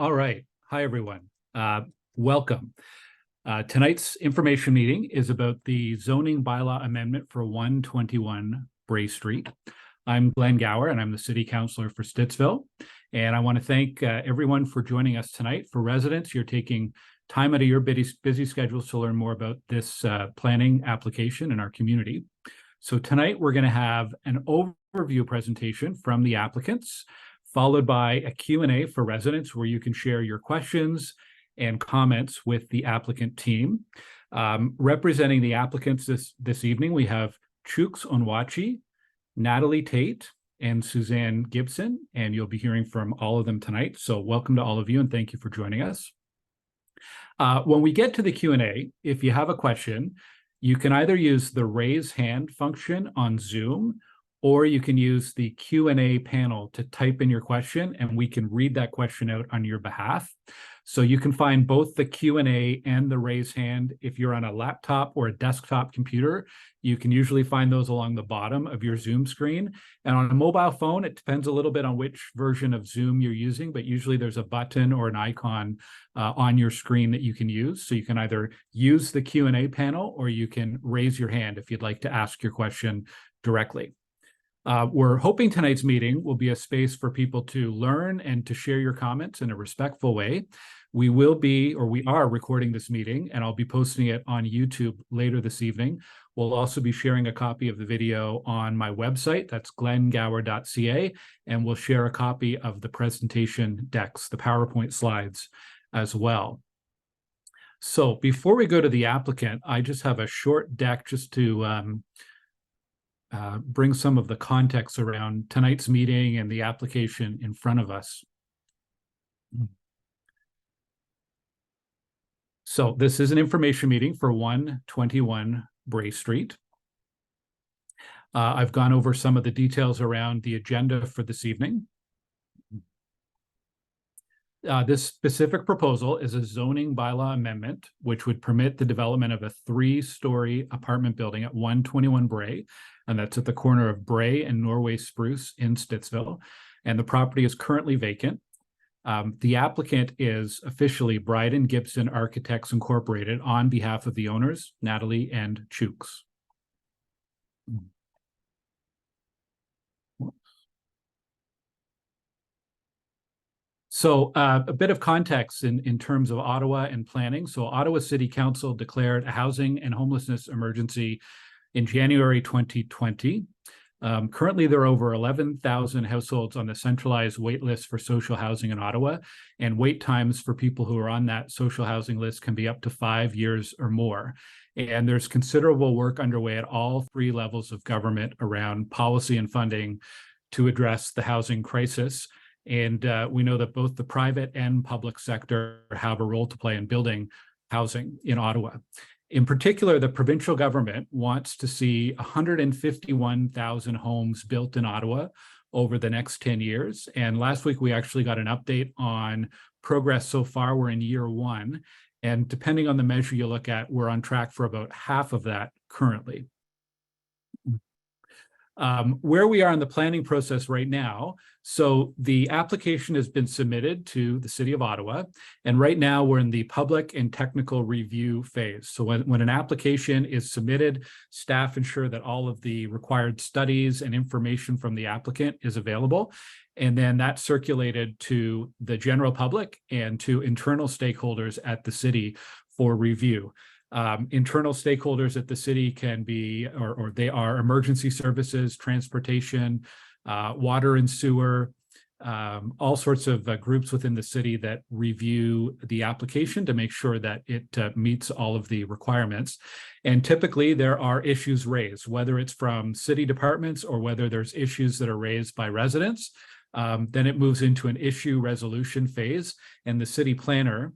All right. Hi, everyone. Welcome. Tonight's information meeting is about the zoning bylaw amendment for 121 Brae Street. I'm Glenn Gower, and I'm the City Councillor for Stittsville. And I want to thank everyone for joining us tonight. For residents, you're taking time out of your busy schedules to learn more about this planning application in our community. So tonight, we're going to have an overview presentation from the applicants, followed by a Q&A for residents where you can share your questions and comments with the applicant team. Representing the applicants this evening, we have Chooks Onwachi, Natalie Tate, and Suzanne Gibson, and you'll be hearing from all of them tonight. So welcome to all of you, and thank you for joining us. When we get to the Q&A, if you have a question, you can either use the raise hand function on Zoom, or you can use the Q&A panel to type in your question, and we can read that question out on your behalf. So you can find both the Q&A and the raise hand. If you're on a laptop or a desktop computer, you can usually find those along the bottom of your Zoom screen. And on a mobile phone, it depends a little bit on which version of Zoom you're using, but usually there's a button or an icon on your screen that you can use. So you can either use the Q&A panel, or you can raise your hand if you'd like to ask your question directly. We're hoping tonight's meeting will be a space for people to learn and to share your comments in a respectful way. We are recording this meeting, and I'll be posting it on YouTube later this evening. We'll also be sharing a copy of the video on my website, that's glenngower.ca, and we'll share a copy of the presentation decks, the PowerPoint slides as well. So before we go to the applicant, I just have a short deck just to bring some of the context around tonight's meeting and the application in front of us. So this is an information meeting for 121 Brae Street. I've gone over some of the details around the agenda for this evening. This specific proposal is a zoning bylaw amendment, which would permit the development of a 3-story apartment building at 121 Brae, and that's at the corner of Brae and Norway Spruce in Stittsville. And the property is currently vacant. The applicant is officially Brae and Gibson Architects Incorporated on behalf of the owners, Natalie and Chooks. So a bit of context in terms of Ottawa and planning. So Ottawa City Council declared a housing and homelessness emergency in January 2020. Currently, there are over 11,000 households on the centralized wait list for social housing in Ottawa, and wait times for people who are on that social housing list can be up to 5 years or more. And there's considerable work underway at all 3 levels of government around policy and funding to address the housing crisis. And we know that both the private and public sector have a role to play in building housing in Ottawa. In particular, the provincial government wants to see 151,000 homes built in Ottawa over the next 10 years. And last week, we actually got an update on progress so far. We're in year 1. And depending on the measure you look at, we're on track for about half of that currently. Where we are in the planning process right now, so the application has been submitted to the City of Ottawa, and right now we're in the public and technical review phase. So when an application is submitted, staff ensure that all of the required studies and information from the applicant is available, and then that's circulated to the general public and to internal stakeholders at the city for review. Internal stakeholders at the city can be, or they are emergency services, transportation, water and sewer, all sorts of groups within the city that review the application to make sure that it meets all of the requirements. And typically there are issues raised, whether it's from city departments or whether there's issues that are raised by residents. Then it moves into an issue resolution phase, and the city planner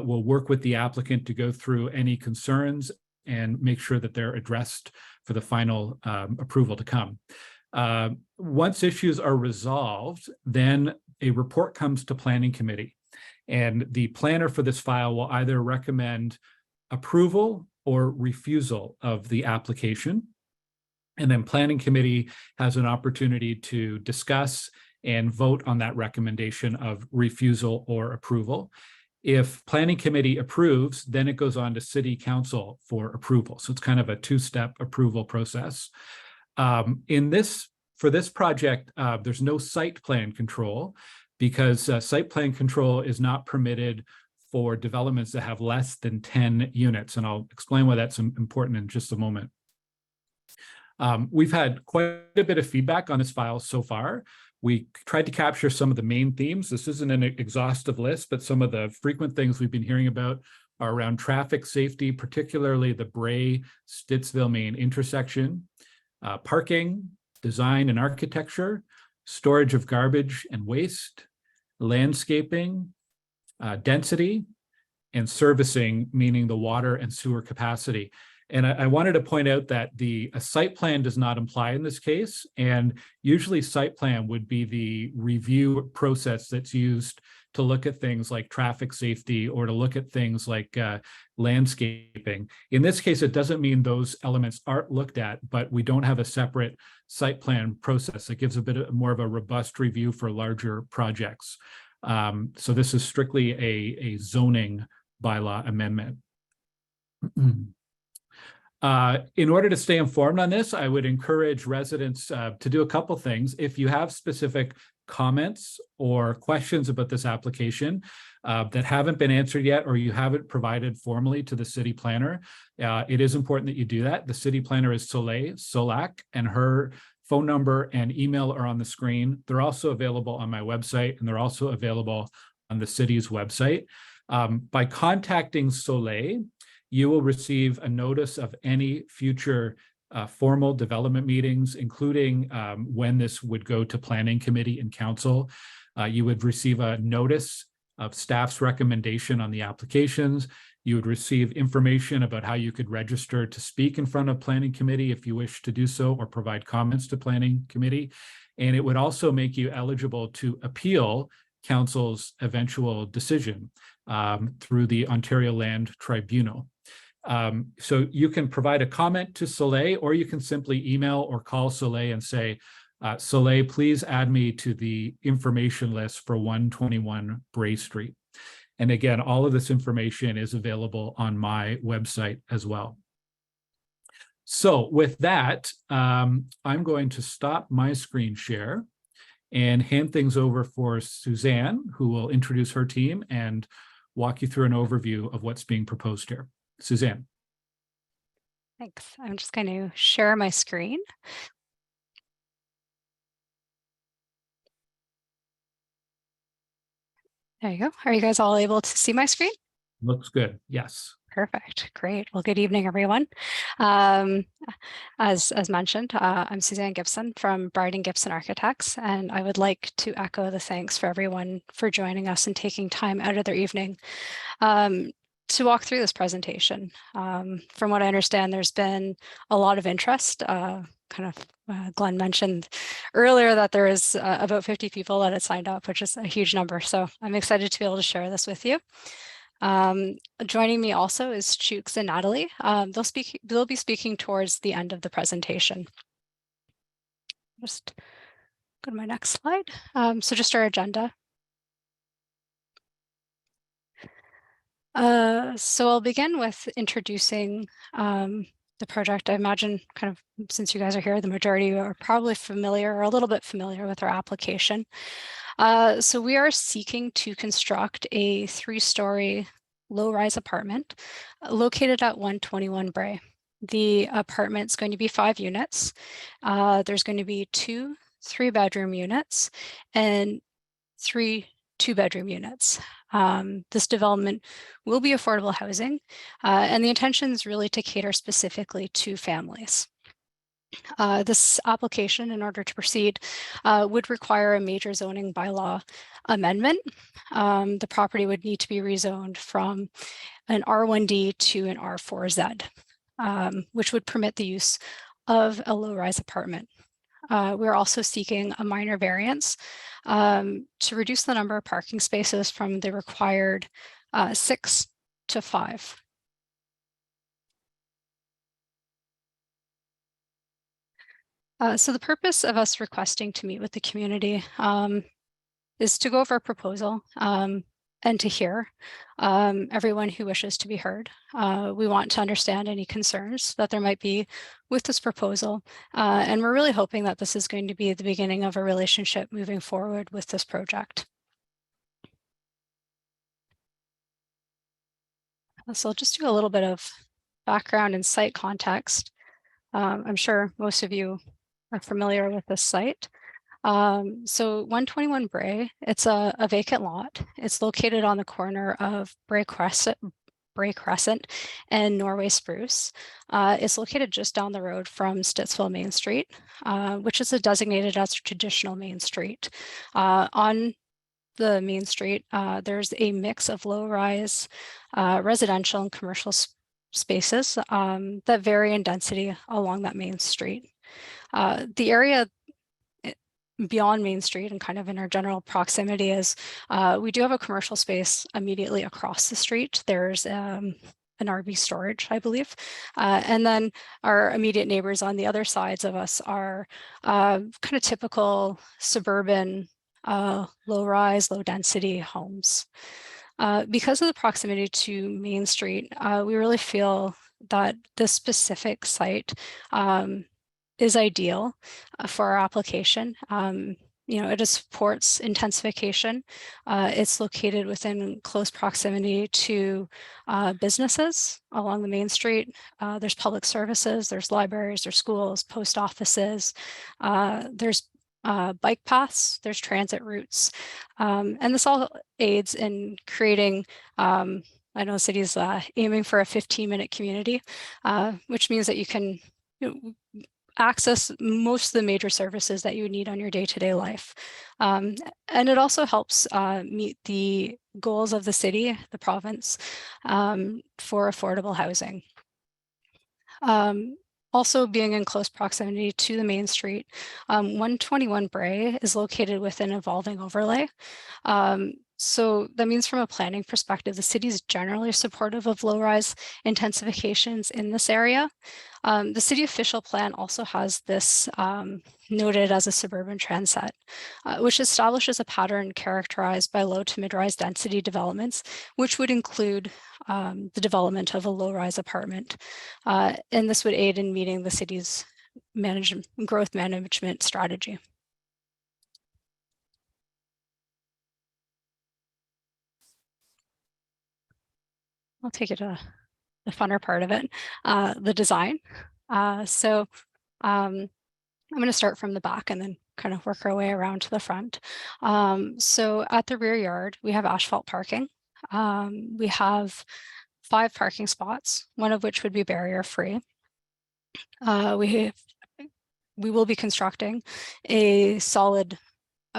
will work with the applicant to go through any concerns and make sure that they're addressed for the final approval to come. Once issues are resolved, then a report comes to Planning Committee, and the planner for this file will either recommend approval or refusal of the application. And then Planning Committee has an opportunity to discuss and vote on that recommendation of refusal or approval. If Planning Committee approves, then it goes on to City Council for approval. So it's kind of a two-step approval process. For this project, there's no site plan control because site plan control is not permitted for developments that have less than 10 units. And I'll explain why that's important in just a moment. We've had quite a bit of feedback on this file so far. We tried to capture some of the main themes. This isn't an exhaustive list, but some of the frequent things we've been hearing about are around traffic safety, particularly the Brae-Stittsville main intersection, parking, design and architecture, storage of garbage and waste, landscaping, density, and servicing, meaning the water and sewer capacity. And I wanted to point out that a site plan does not apply in this case. And usually site plan would be the review process that's used to look at things like traffic safety or to look at things like landscaping. In this case, it doesn't mean those elements aren't looked at, but we don't have a separate site plan process. It gives a bit more of a robust review for larger projects. So this is strictly a zoning bylaw amendment. In order to stay informed on this, I would encourage residents to do a couple things. If you have specific comments or questions about this application that haven't been answered yet, or you haven't provided formally to the city planner, it is important that you do that. The city planner is Soleil Solak, and her phone number and email are on the screen. They're also available on my website, and they're also available on the city's website. By contacting Soleil, you will receive a notice of any future formal development meetings, including when this would go to Planning Committee and Council. You would receive a notice of staff's recommendation on the applications. You would receive information about how you could register to speak in front of Planning Committee if you wish to do so, or provide comments to Planning Committee. And it would also make you eligible to appeal Council's eventual decision through the Ontario Land Tribunal. So you can provide a comment to Soleil, or you can simply email or call Soleil and say, Soleil, please add me to the information list for 121 Brae Street. And again, all of this information is available on my website as well. So with that, I'm going to stop my screen share and hand things over for Suzanne, who will introduce her team and walk you through an overview of what's being proposed here. Suzanne. Thanks. I'm just going to share my screen. There you go. Are you guys all able to see my screen? Looks good. Yes. Perfect. Great. Well, good evening, everyone. As mentioned, I'm Suzanne Gibson from Brae and Gibson Architects, and I would like to echo the thanks for everyone for joining us and taking time out of their evening to walk through this presentation. From what I understand, there's been a lot of interest. Glenn mentioned earlier that there is about 50 people that had signed up, which is a huge number. So I'm excited to be able to share this with you. Joining me also is Chooks and Natalie. They'll be speaking towards the end of the presentation. Just go to my next slide. So just our agenda. So I'll begin with introducing the project. I imagine kind of since you guys are here, the majority are probably familiar or a little bit familiar with our application. So we are seeking to construct a 3-story low-rise apartment located at 121 Brae. The apartment's going to be 5 units. There's going to be 2 3-bedroom units and 3 2-bedroom units. This development will be affordable housing, and the intention is really to cater specifically to families. This application, in order to proceed, would require a major zoning bylaw amendment. The property would need to be rezoned from an R1D to an R4Z, which would permit the use of a low-rise apartment. We're also seeking a minor variance to reduce the number of parking spaces from the required 6 to 5. So the purpose of us requesting to meet with the community is to go over our proposal and to hear everyone who wishes to be heard. We want to understand any concerns that there might be with this proposal, and we're really hoping that this is going to be the beginning of a relationship moving forward with this project. So I'll just do a little bit of background and site context. I'm sure most of you are familiar with this site. So 121 Brae, it's a vacant lot. It's located on the corner of Brae Crescent and Norway Spruce. It's located just down the road from Stittsville Main Street, which is designated as a traditional Main Street. On the Main Street, there's a mix of low-rise residential and commercial spaces that vary in density along that Main Street. The area beyond Main Street and kind of in our general proximity is we do have a commercial space immediately across the street. There's an RV storage, I believe. And then our immediate neighbors on the other sides of us are kind of typical suburban, low-rise, low-density homes. Because of the proximity to Main Street, we really feel that this specific site is ideal for our application. It supports intensification. It's located within close proximity to businesses along the Main Street. There's public services, there's libraries, there's schools, post offices, there's bike paths, there's transit routes. And this all aids in creating, I know the city's aiming for a 15-minute community, which means that you can access most of the major services that you need on your day-to-day life. And it also helps meet the goals of the city, the province, for affordable housing. Also being in close proximity to the Main Street, 121 Brae is located within an evolving overlay. So that means from a planning perspective, the city is generally supportive of low-rise intensifications in this area. The city official plan also has this noted as a suburban transect, which establishes a pattern characterized by low to mid-rise density developments, which would include the development of a low-rise apartment. And this would aid in meeting the city's growth management strategy. I'll take you to the funner part of it, the design. I'm going to start from the back and then kind of work our way around to the front. So at the rear yard, we have asphalt parking. We have 5 parking spots, one of which would be barrier-free. We will be constructing a solid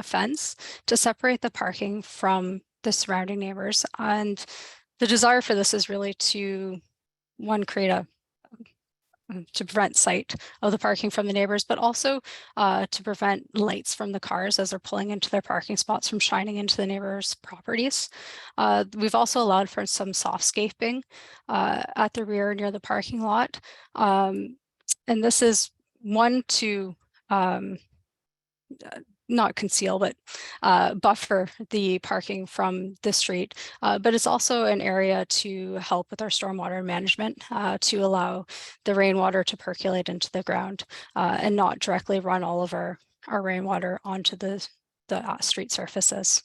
fence to separate the parking from the surrounding neighbors. And the desire for this is really to, one, to prevent sight of the parking from the neighbors, but also to prevent lights from the cars as they're pulling into their parking spots from shining into the neighbors' properties. We've also allowed for some softscaping at the rear near the parking lot. And this is one to not conceal, but buffer the parking from the street. But it's also an area to help with our stormwater management, to allow the rainwater to percolate into the ground and not directly run all of our rainwater onto the street surfaces.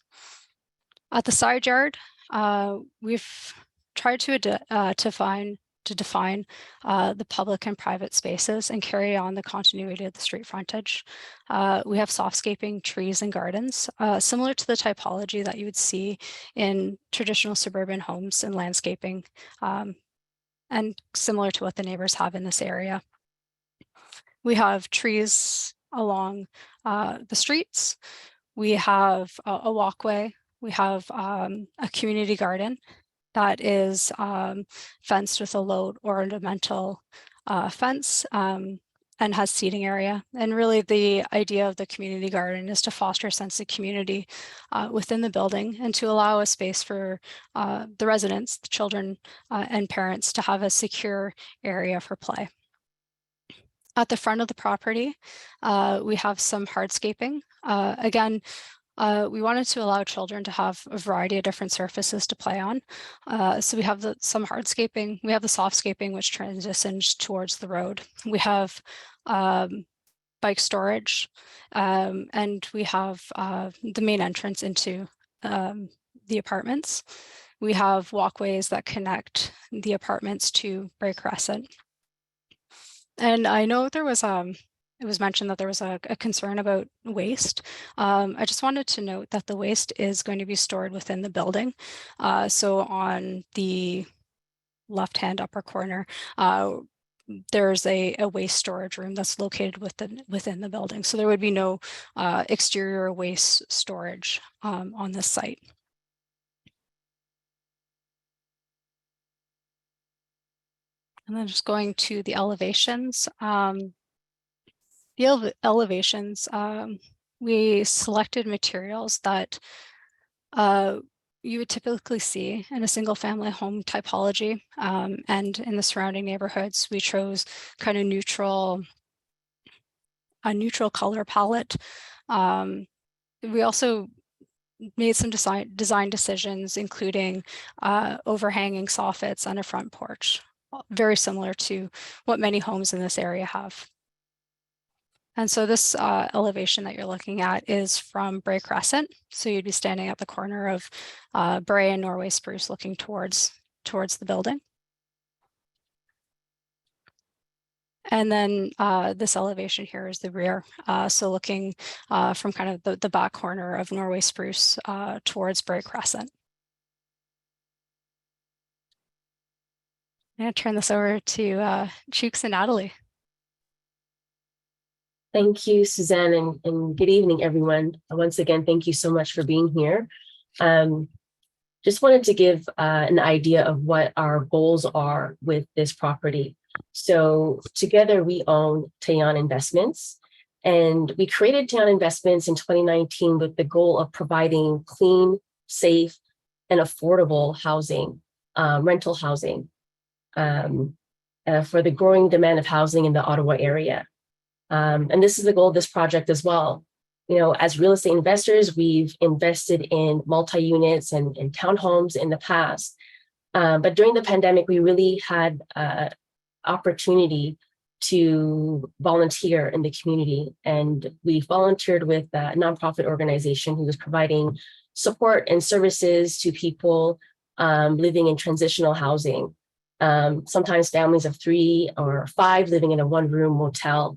At the side yard, we've tried to define the public and private spaces and carry on the continuity of the street frontage. We have softscaping, trees, and gardens, similar to the typology that you would see in traditional suburban homes and landscaping, and similar to what the neighbors have in this area. We have trees along the streets. We have a walkway. We have a community garden that is fenced with a low ornamental fence and has seating area. And really the idea of the community garden is to foster a sense of community within the building and to allow a space for the residents, the children and parents to have a secure area for play. At the front of the property, we have some hardscaping. Again, we wanted to allow children to have a variety of different surfaces to play on. So we have some hardscaping. We have the softscaping, which transitions towards the road. We have bike storage, and we have the main entrance into the apartments. We have walkways that connect the apartments to Brae Crescent. And I know there was it was mentioned that there was a concern about waste. I just wanted to note that the waste is going to be stored within the building. So on the left-hand upper corner, there's a waste storage room that's located within the building. So there would be no exterior waste storage on this site. And then just going to the elevations. The elevations, we selected materials that you would typically see in a single family home typology, and in the surrounding neighborhoods, we chose kind of a neutral color palette. We also made some design decisions, including overhanging soffits and a front porch, very similar to what many homes in this area have. And so this elevation that you're looking at is from Brae Crescent. So you'd be standing at the corner of Brae and Norway Spruce, looking towards the building. And then this elevation here is the rear. So looking from kind of the back corner of Norway Spruce towards Brae Crescent. I'm going to turn this over to Chooks and Natalie. Thank you, Suzanne, and good evening, everyone. Once again, thank you so much for being here. Just wanted to give an idea of what our goals are with this property. So together we own Tayan Investments, and we created Tayan Investments in 2019 with the goal of providing clean, safe, and affordable housing, rental housing, for the growing demand of housing in the Ottawa area. And this is the goal of this project as well. You know, as real estate investors, we've invested in multi-units and townhomes in the past. But during the pandemic, we really had opportunity to volunteer in the community. And we volunteered with a nonprofit organization who was providing support and services to people living in transitional housing. Sometimes families of 3 or 5 living in a one-room motel.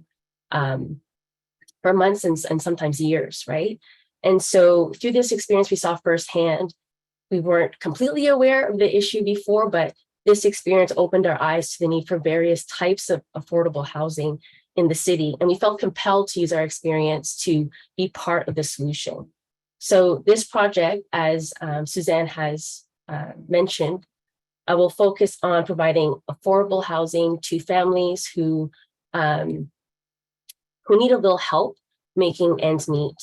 For months and sometimes years, right? And so through this experience, we saw firsthand, we weren't completely aware of the issue before, but this experience opened our eyes to the need for various types of affordable housing in the city. And we felt compelled to use our experience to be part of the solution. So this project, as Suzanne has mentioned, will focus on providing affordable housing to families who need a little help making ends meet,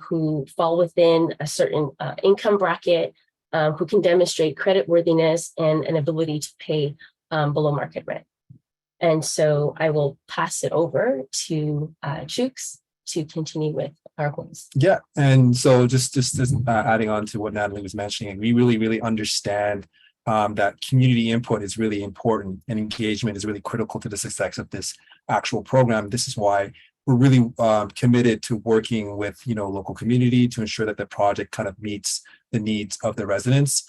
who fall within a certain income bracket, who can demonstrate creditworthiness and an ability to pay below market rent. And so I will pass it over to Chooks to continue with our goals. Yeah, and so just adding on to what Natalie was mentioning, we really understand that community input is really important and engagement is really critical to the success of this actual program. This is why we're really committed to working with local community to ensure that the project kind of meets the needs of the residents.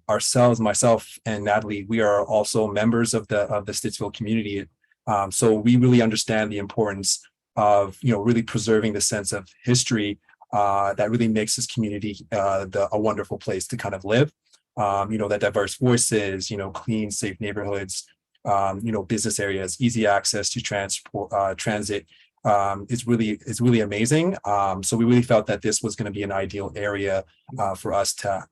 Ourselves, myself and Natalie, we are also members of the Stittsville community, so we really understand the importance of really preserving the sense of history that really makes this community a wonderful place to kind of live. That diverse voices, clean, safe neighborhoods, business areas, easy access to transit is really amazing. So we really felt that this was going to be an ideal area for us to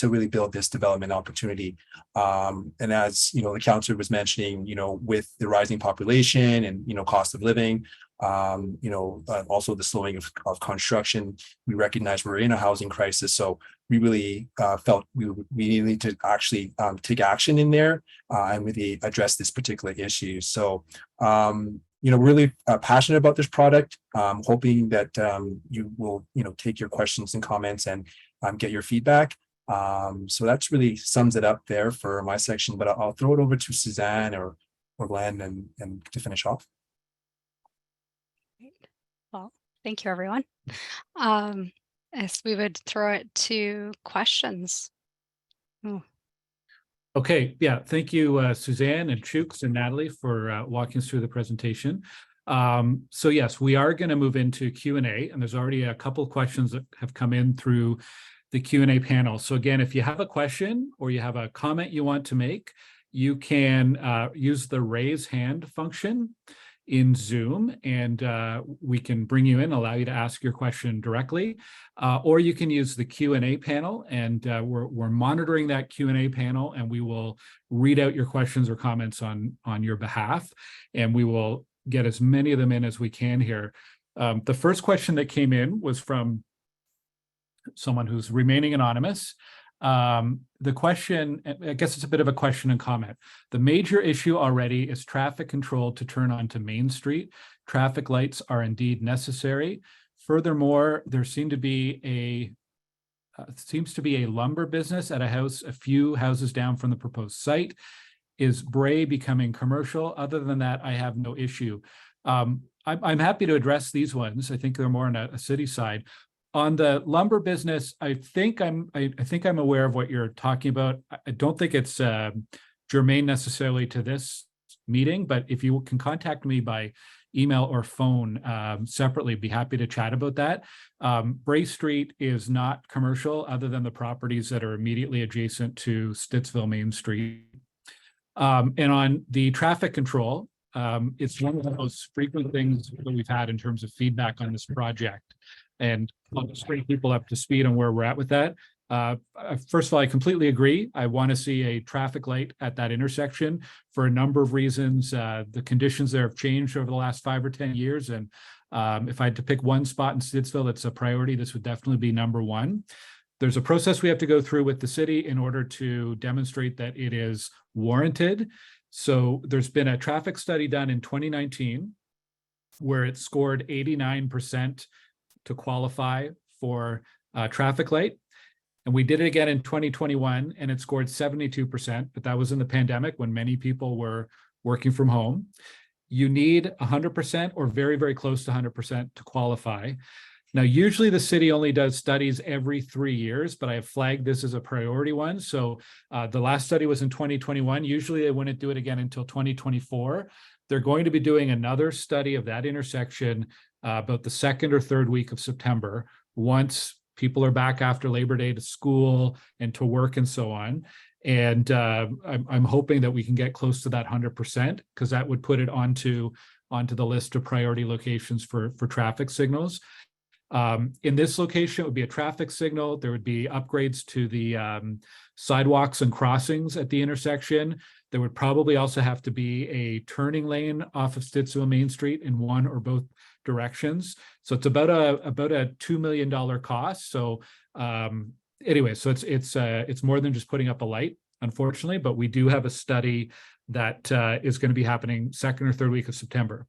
really build this development opportunity. And as the councillor was mentioning, with the rising population and cost of living, Also the slowing of construction. We recognize we're in a housing crisis, so we really felt we needed to actually take action in there and really address this particular issue. So really passionate about this product. Hoping that you will take your questions and comments and get your feedback. So that's really sums it up there for my section, but I'll throw it over to Suzanne or Glenn and to finish off. Well, thank you, everyone. As we would throw it to questions. Okay, yeah, thank you, Suzanne and Chooks and Natalie for walking us through the presentation. So yes, we are going to move into Q&A, and there's already a couple of questions that have come in through the Q&A panel. So again, if you have a question or you have a comment you want to make, you can use the raise hand function in Zoom, and we can bring you in, allow you to ask your question directly, or you can use the Q&A panel, and we're monitoring that Q&A panel, and we will read out your questions or comments on your behalf, and we will get as many of them in as we can here. The first question that came in was from someone who's remaining anonymous. The question, I guess it's a bit of a question and comment. The major issue already is traffic control to turn onto Main Street. Traffic lights are indeed necessary. Furthermore, there seems to be a lumber business at a few houses down from the proposed site. Is Brae becoming commercial? Other than that, I have no issue. I'm happy to address these ones. I think they're more on a city side. On the lumber business, I think I'm aware of what you're talking about. I don't think it's germane necessarily to this meeting, but if you can contact me by email or phone separately, be happy to chat about that. Brae Street is not commercial other than the properties that are immediately adjacent to Stittsville Main Street. And on the traffic control, it's one of the most frequent things that we've had in terms of feedback on this project. And I'll just bring people up to speed on where we're at with that. First of all, I completely agree. I want to see a traffic light at that intersection for a number of reasons. The conditions there have changed over the last 5 or 10 years. And if I had to pick one spot in Stittsville that's a priority, this would definitely be number one. There's a process we have to go through with the city in order to demonstrate that it is warranted. So there's been a traffic study done in 2019 where it scored 89% to qualify for traffic light. And we did it again in 2021 and it scored 72%, but that was in the pandemic when many people were working from home. You need 100% or very, very close to 100% to qualify. Now, usually the city only does studies every 3 years, but I have flagged this as a priority one. So the last study was in 2021. Usually they wouldn't do it again until 2024. They're going to be doing another study of that intersection about the 2nd or 3rd week of September, once people are back after Labor Day to school and to work and so on. And I'm hoping that we can get close to that 100%, because that would put it onto the list of priority locations for traffic signals. In this location, it would be a traffic signal. There would be upgrades to the sidewalks and crossings at the intersection. There would probably also have to be a turning lane off of Stittsville Main Street in one or both directions. So it's about a $2 million cost. So anyway, so it's more than just putting up a light, unfortunately, but we do have a study that is going to be happening 2nd or 3rd week of September.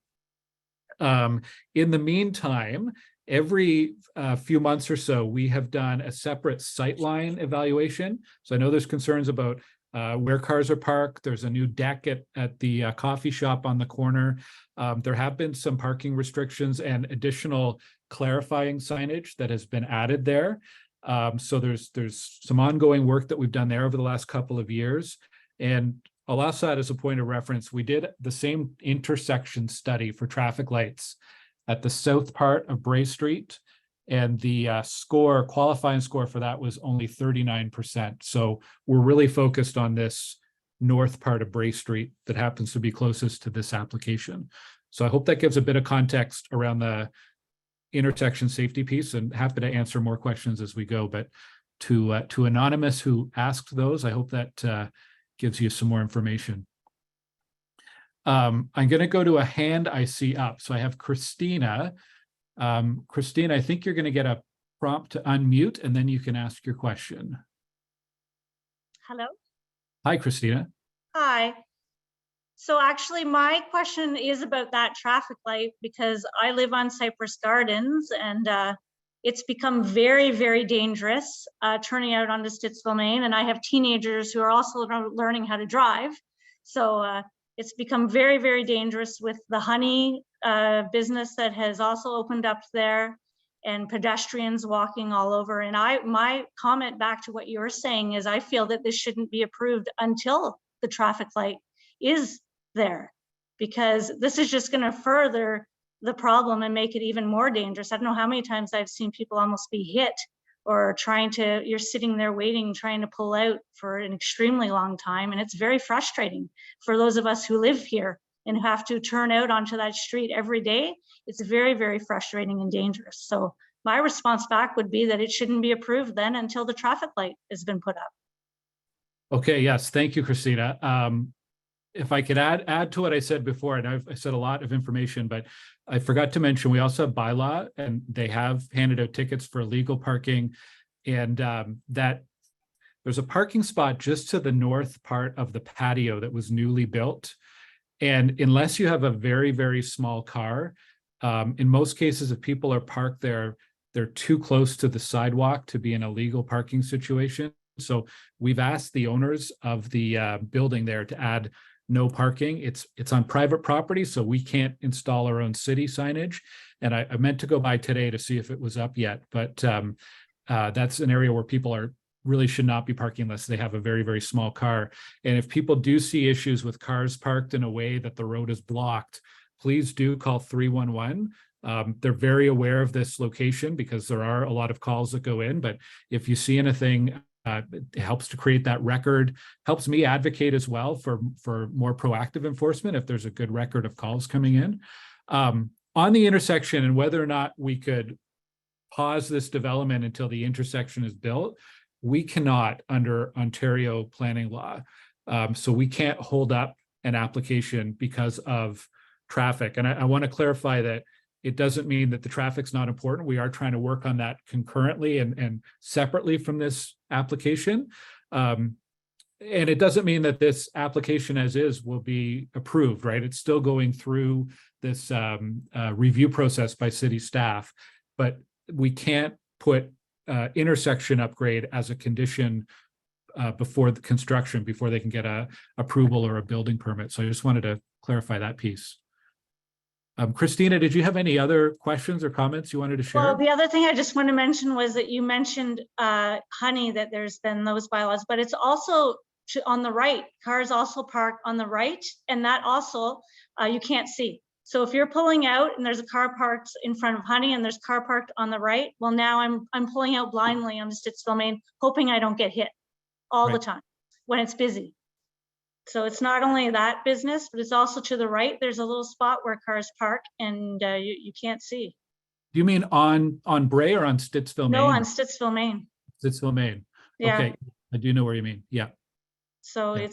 In the meantime, every few months or so, we have done a separate sightline evaluation. So I know there's concerns about where cars are parked. There's a new deck at the coffee shop on the corner. There have been some parking restrictions and additional clarifying signage that has been added there. So there's some ongoing work that we've done there over the last couple of years. And I'll also add as a point of reference, we did the same intersection study for traffic lights at the south part of Brae Street, and the qualifying score for that was only 39%. So we're really focused on this north part of Brae Street that happens to be closest to this application. So I hope that gives a bit of context around the intersection safety piece, and happy to answer more questions as we go. But to Anonymous who asked those, I hope that gives you some more information. I'm going to go to a hand I see up. So I have Christina. Christina, I think you're going to get a prompt to unmute, and then you can ask your question. Hello. Hi, Christina. Hi. So actually my question is about that traffic light, because I live on Cypress Gardens, and it's become very, very dangerous turning out onto Stittsville Main. And I have teenagers who are also learning how to drive. So it's become very, very dangerous with the honey business that has also opened up there, and pedestrians walking all over. And my comment back to what you're saying is, I feel that this shouldn't be approved until the traffic light is there, because this is just going to further the problem and make it even more dangerous. I don't know how many times I've seen people almost be hit, or you're sitting there waiting, trying to pull out for an extremely long time. And it's very frustrating for those of us who live here and have to turn out onto that street every day. It's very, very frustrating and dangerous. So my response back would be that it shouldn't be approved then until the traffic light has been put up. Okay, yes, thank you, Christina. If I could add to what I said before, and I said a lot of information, but I forgot to mention, we also have bylaw, and they have handed out tickets for illegal parking, and that there's a parking spot just to the north part of the patio that was newly built. And unless you have a very, very small car, in most cases, if people are parked there, they're too close to the sidewalk to be an illegal parking situation. So we've asked the owners of the building there to add no parking. It's on private property, so we can't install our own city signage. And I meant to go by today to see if it was up yet, but that's an area where people really should not be parking unless they have a very, very small car. And if people do see issues with cars parked in a way that the road is blocked, please do call 311. They're very aware of this location because there are a lot of calls that go in, but if you see anything, it helps to create that record, helps me advocate as well for more proactive enforcement if there's a good record of calls coming in. On the intersection, and whether or not we could pause this development until the intersection is built, we cannot under Ontario planning law. So we can't hold up an application because of traffic. And I want to clarify that it doesn't mean that the traffic's not important. We are trying to work on that concurrently and separately from this application. And it doesn't mean that this application as is will be approved, right? It's still going through this review process by city staff, but we can't put intersection upgrade as a condition before the construction, before they can get a approval or a building permit. So I just wanted to clarify that piece. Christina, did you have any other questions or comments you wanted to share? Well, the other thing I just want to mention was that you mentioned honey, that there's been those bylaws, but it's also on the right. Cars also park on the right, and that also you can't see. So if you're pulling out and there's a car parked in front of honey and there's car parked on the right, well, now I'm pulling out blindly on the Stittsville Main, hoping I don't get hit all the time when it's busy. So it's not only that business, but it's also to the right. There's a little spot where cars park, and you can't see. Do you mean on Brae or on Stittsville Main? No, on Stittsville Main. Stittsville Main. Yeah. Okay, I do know where you mean. Yeah. So Yeah.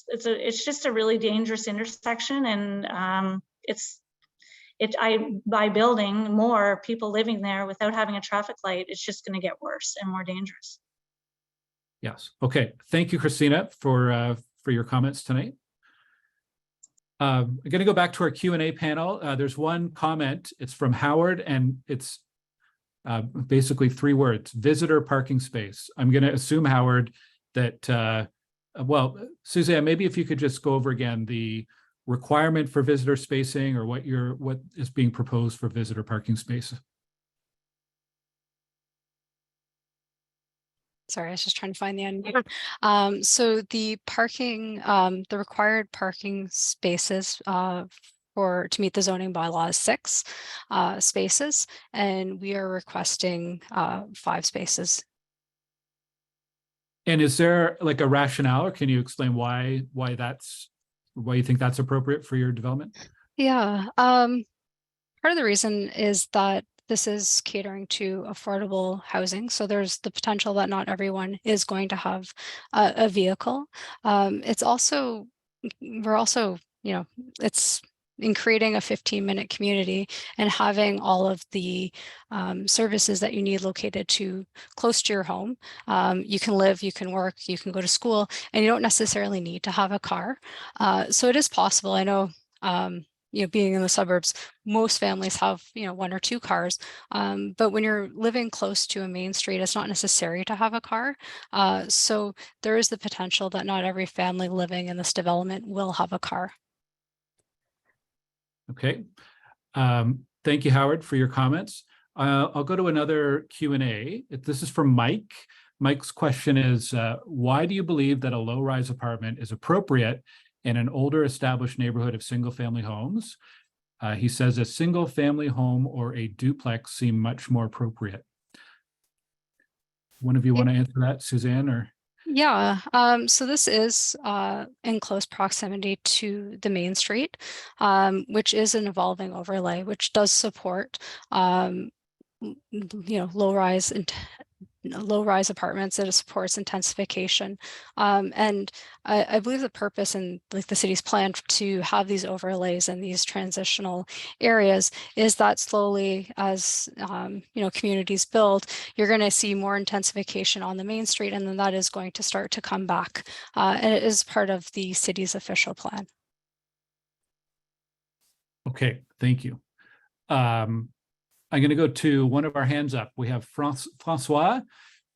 it's just a really dangerous intersection, and by building more people living there without having a traffic light, it's just going to get worse and more dangerous. Yes. Okay. Thank you, Christina, for your comments tonight. I'm going to go back to our Q&A panel. There's one comment. It's from Howard, and it's basically 3 words: visitor parking space. I'm going to assume, Howard, that, well, Suzanne, maybe if you could just go over again the requirement for visitor spacing, or what is being proposed for visitor parking space. Sorry, I was just trying to find the end. So the parking, the required parking spaces to meet the zoning bylaw is 6 spaces, and we are requesting 5 spaces. And is there like a rationale, or can you explain why you think that's appropriate for your development? Yeah, part of the reason is that this is catering to affordable housing. So there's the potential that not everyone is going to have a vehicle. We're also it's in creating a 15-minute community and having all of the services that you need located close to your home. You can live, you can work, you can go to school, and you don't necessarily need to have a car. So it is possible. I know, being in the suburbs, most families have, 1 or 2 cars. But when you're living close to a main street, it's not necessary to have a car. So there is the potential that not every family living in this development will have a car. Okay. Thank you, Howard, for your comments. I'll go to another Q&A. This is from Mike. Mike's question is, why do you believe that a low-rise apartment is appropriate in an older established neighborhood of single-family homes? He says a single-family home or a duplex seem much more appropriate. One of you want to answer that, Suzanne, or? Yeah, so this is in close proximity to the main street, which is an evolving overlay, which does support, low-rise apartments. It supports intensification, and I believe the purpose and like the city's plan to have these overlays and these transitional areas is that slowly, as communities build, you're going to see more intensification on the main street, and then that is going to start to come back, and it is part of the city's official plan. Okay, thank you. I'm going to go to one of our hands up. We have Francois.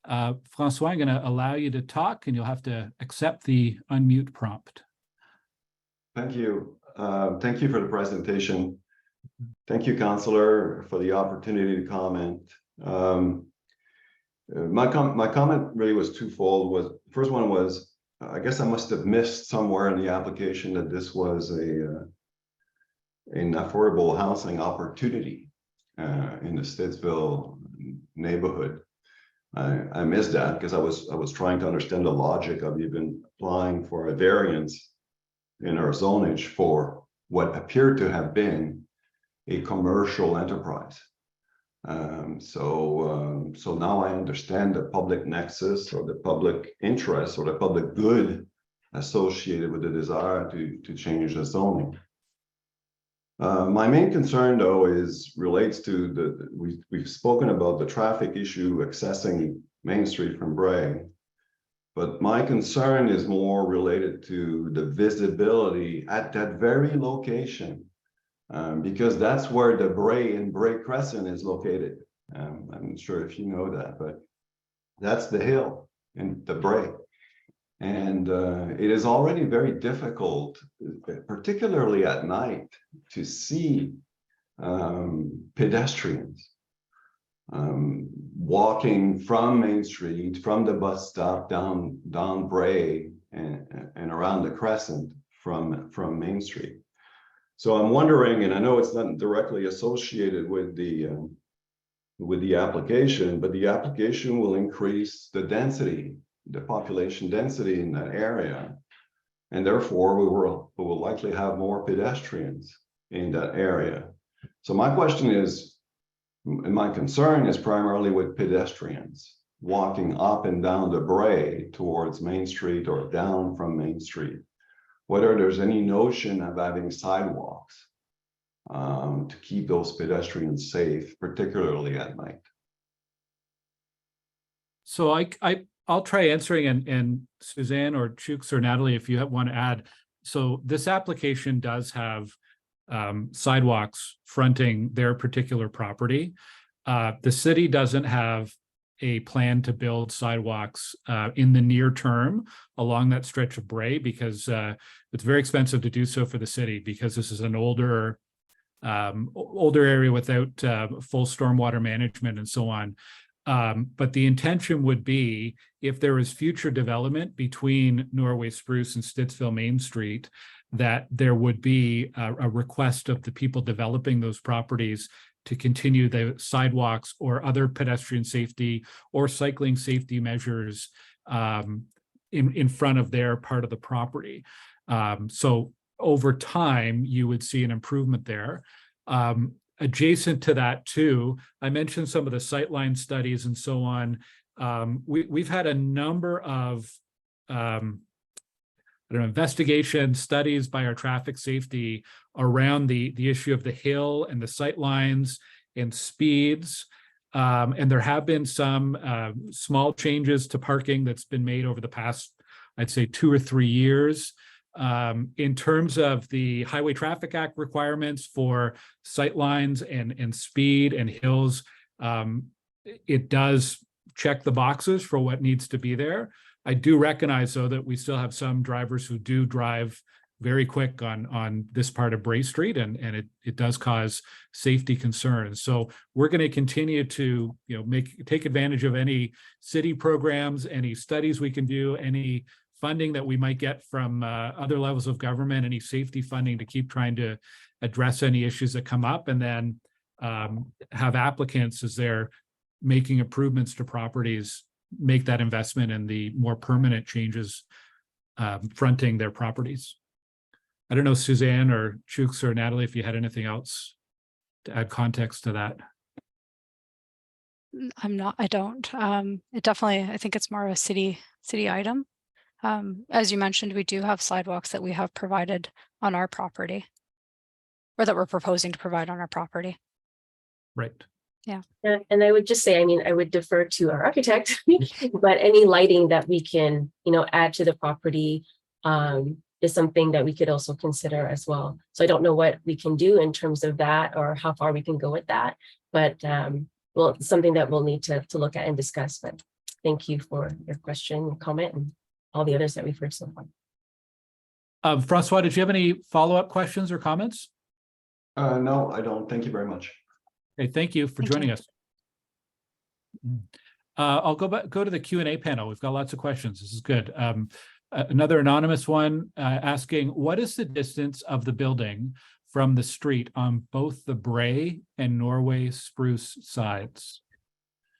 Francois, I'm going to allow you to talk, and you'll have to accept the unmute prompt. Thank you. Thank you for the presentation. Thank you, Councillor, for the opportunity to comment. My comment really was twofold. First one was, I guess I must have missed somewhere in the application that this was an affordable housing opportunity in the Stittsville neighborhood. I missed that because I was trying to understand the logic of even applying for a variance in our zonage for what appeared to have been a commercial enterprise. So now I understand the public nexus or the public interest or the public good associated with the desire to change the zoning. My main concern, though, relates to we've spoken about the traffic issue accessing Main Street from Brae, but my concern is more related to the visibility at that very location, because that's where the Brae and Brae Crescent is located. I'm not sure if you know that, but that's the hill in the Brae. And it is already very difficult, particularly at night, to see pedestrians walking from Main Street, from the bus stop down Brae and around the Crescent from Main Street. So I'm wondering, and I know it's not directly associated with the application, but the application will increase the density, the population density in that area, and therefore we will likely have more pedestrians in that area. So my question is, and my concern is primarily with pedestrians walking up and down the Brae towards Main Street or down from Main Street, whether there's any notion of having sidewalks to keep those pedestrians safe, particularly at night. So I'll try answering, and Suzanne or Chooks or Natalie, if you want to add. So this application does have sidewalks fronting their particular property. The city doesn't have a plan to build sidewalks in the near term along that stretch of Brae, because it's very expensive to do so for the city, because this is an older area without full stormwater management and so on. But the intention would be, if there is future development between Norway Spruce and Stittsville Main Street, that there would be a request of the people developing those properties to continue the sidewalks or other pedestrian safety or cycling safety measures in front of their part of the property. So over time, you would see an improvement there. Adjacent to that too, I mentioned some of the sightline studies and so on. We've had a number of, I don't know, investigation, studies by our traffic safety around the issue of the hill and the sight lines and speeds. And there have been some small changes to parking that's been made over the past, I'd say, 2 or 3 years. In terms of the Highway Traffic Act requirements for sight lines and speed and hills, it does check the boxes for what needs to be there. I do recognize, though, that we still have some drivers who do drive very quick on this part of Brae Street, and it does cause safety concerns. So we're going to continue to, take advantage of any city programs, any studies we can do, any funding that we might get from other levels of government, any safety funding to keep trying to address any issues that come up, and then have applicants, as they're making improvements to properties, make that investment in the more permanent changes fronting their properties. I don't know, Suzanne or Chooks or Natalie, if you had anything else to add context to that. I don't. It definitely, I think it's more of a city item. As you mentioned, we do have sidewalks that we have provided on our property, or that we're proposing to provide on our property. Right. Yeah. And I would just say, I would defer to our architect, but any lighting that we can, add to the property is something that we could also consider as well. So I don't know what we can do in terms of that or how far we can go with that, but well, something that we'll need to look at and discuss. But thank you for your question, comment, and all the others that we've heard so far. Francois, did you have any follow-up questions or comments? No, I don't. Thank you very much. Okay, thank you for joining us. I'll go to the Q&A panel. We've got lots of questions. This is good. Another anonymous one asking, what is the distance of the building from the street on both the Brae and Norway Spruce sides?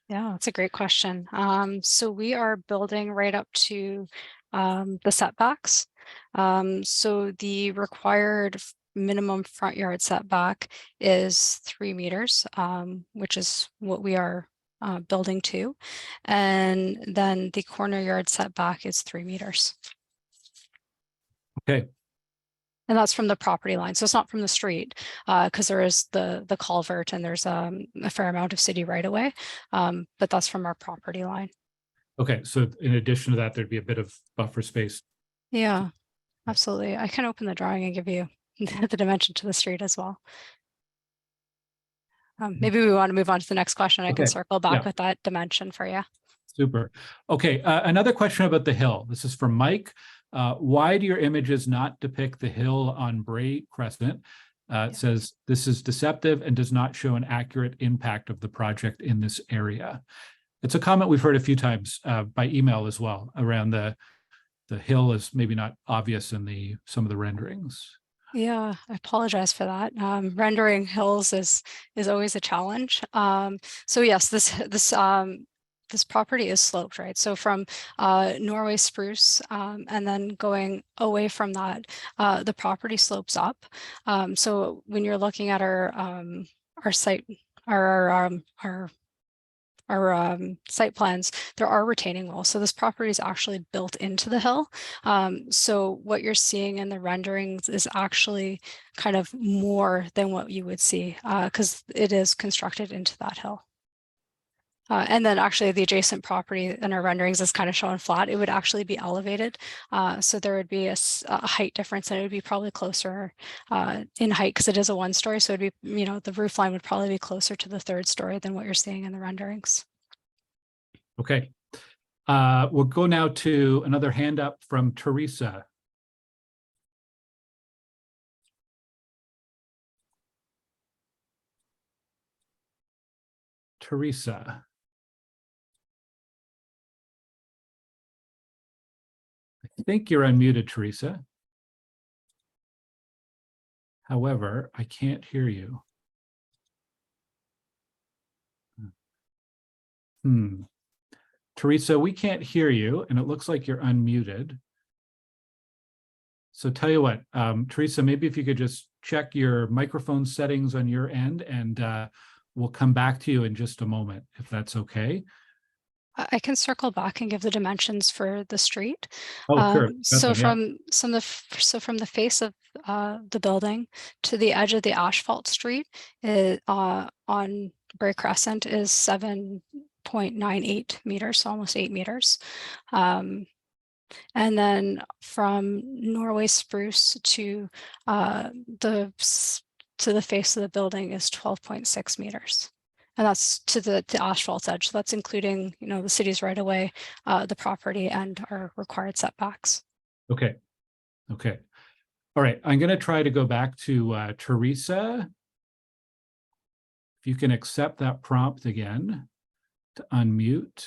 Yeah, that's a great question. So we are building right up to the setbacks. So the required minimum front yard setback is 3 meters, which is what we are building to. And then the corner yard setback is 3 meters. Okay. And that's from the property line. So it's not from the street, because there is the culvert and there's a fair amount of city right away. But that's from our property line. Okay. So in addition to that, there'd be a bit of buffer space. Yeah, absolutely. I can open the drawing and give you the dimension to the street as well. Maybe we want to move on to the next question. I can circle back with that dimension for you. Super. Okay. Another question about the hill. This is from Mike. Why do your images not depict the hill on Brae Crescent? It says this is deceptive and does not show an accurate impact of the project in this area. It's a comment we've heard a few times by email as well, around the hill is maybe not obvious in some of the renderings. Yeah, I apologize for that. Rendering hills is always a challenge. So yes, this property is sloped, right? So from Norway Spruce and then going away from that, the property slopes up. So when you're looking at our site, our site plans, there are retaining walls. So this property is actually built into the hill. So what you're seeing in the renderings is actually kind of more than what you would see because it is constructed into that hill. And then actually the adjacent property in our renderings is kind of shown flat. It would actually be elevated. So there would be a height difference, and it would be probably closer in height because it is a 1-story. So it'd be, the roof line would probably be closer to the 3rd story than what you're seeing in the renderings. Okay. We'll go now to another hand up from Teresa. Teresa. I think you're unmuted, Teresa. However, I can't hear you. Teresa, we can't hear you, and it looks like you're unmuted. So tell you what, Teresa, maybe if you could just check your microphone settings on your end, and we'll come back to you in just a moment, if that's okay. I can circle back and give the dimensions for the street. Oh, sure. So Definitely, yeah. from the face of the building to the edge of the asphalt street on Brae Crescent is 7.98 meters, so almost 8 meters. And then from Norway Spruce to the face of the building is 12.6 meters. And that's to the asphalt edge. So that's including, you know, the city's right away, the property and our required setbacks. Okay. Okay. All right. I'm going to try to go back to Teresa. If you can accept that prompt again to unmute.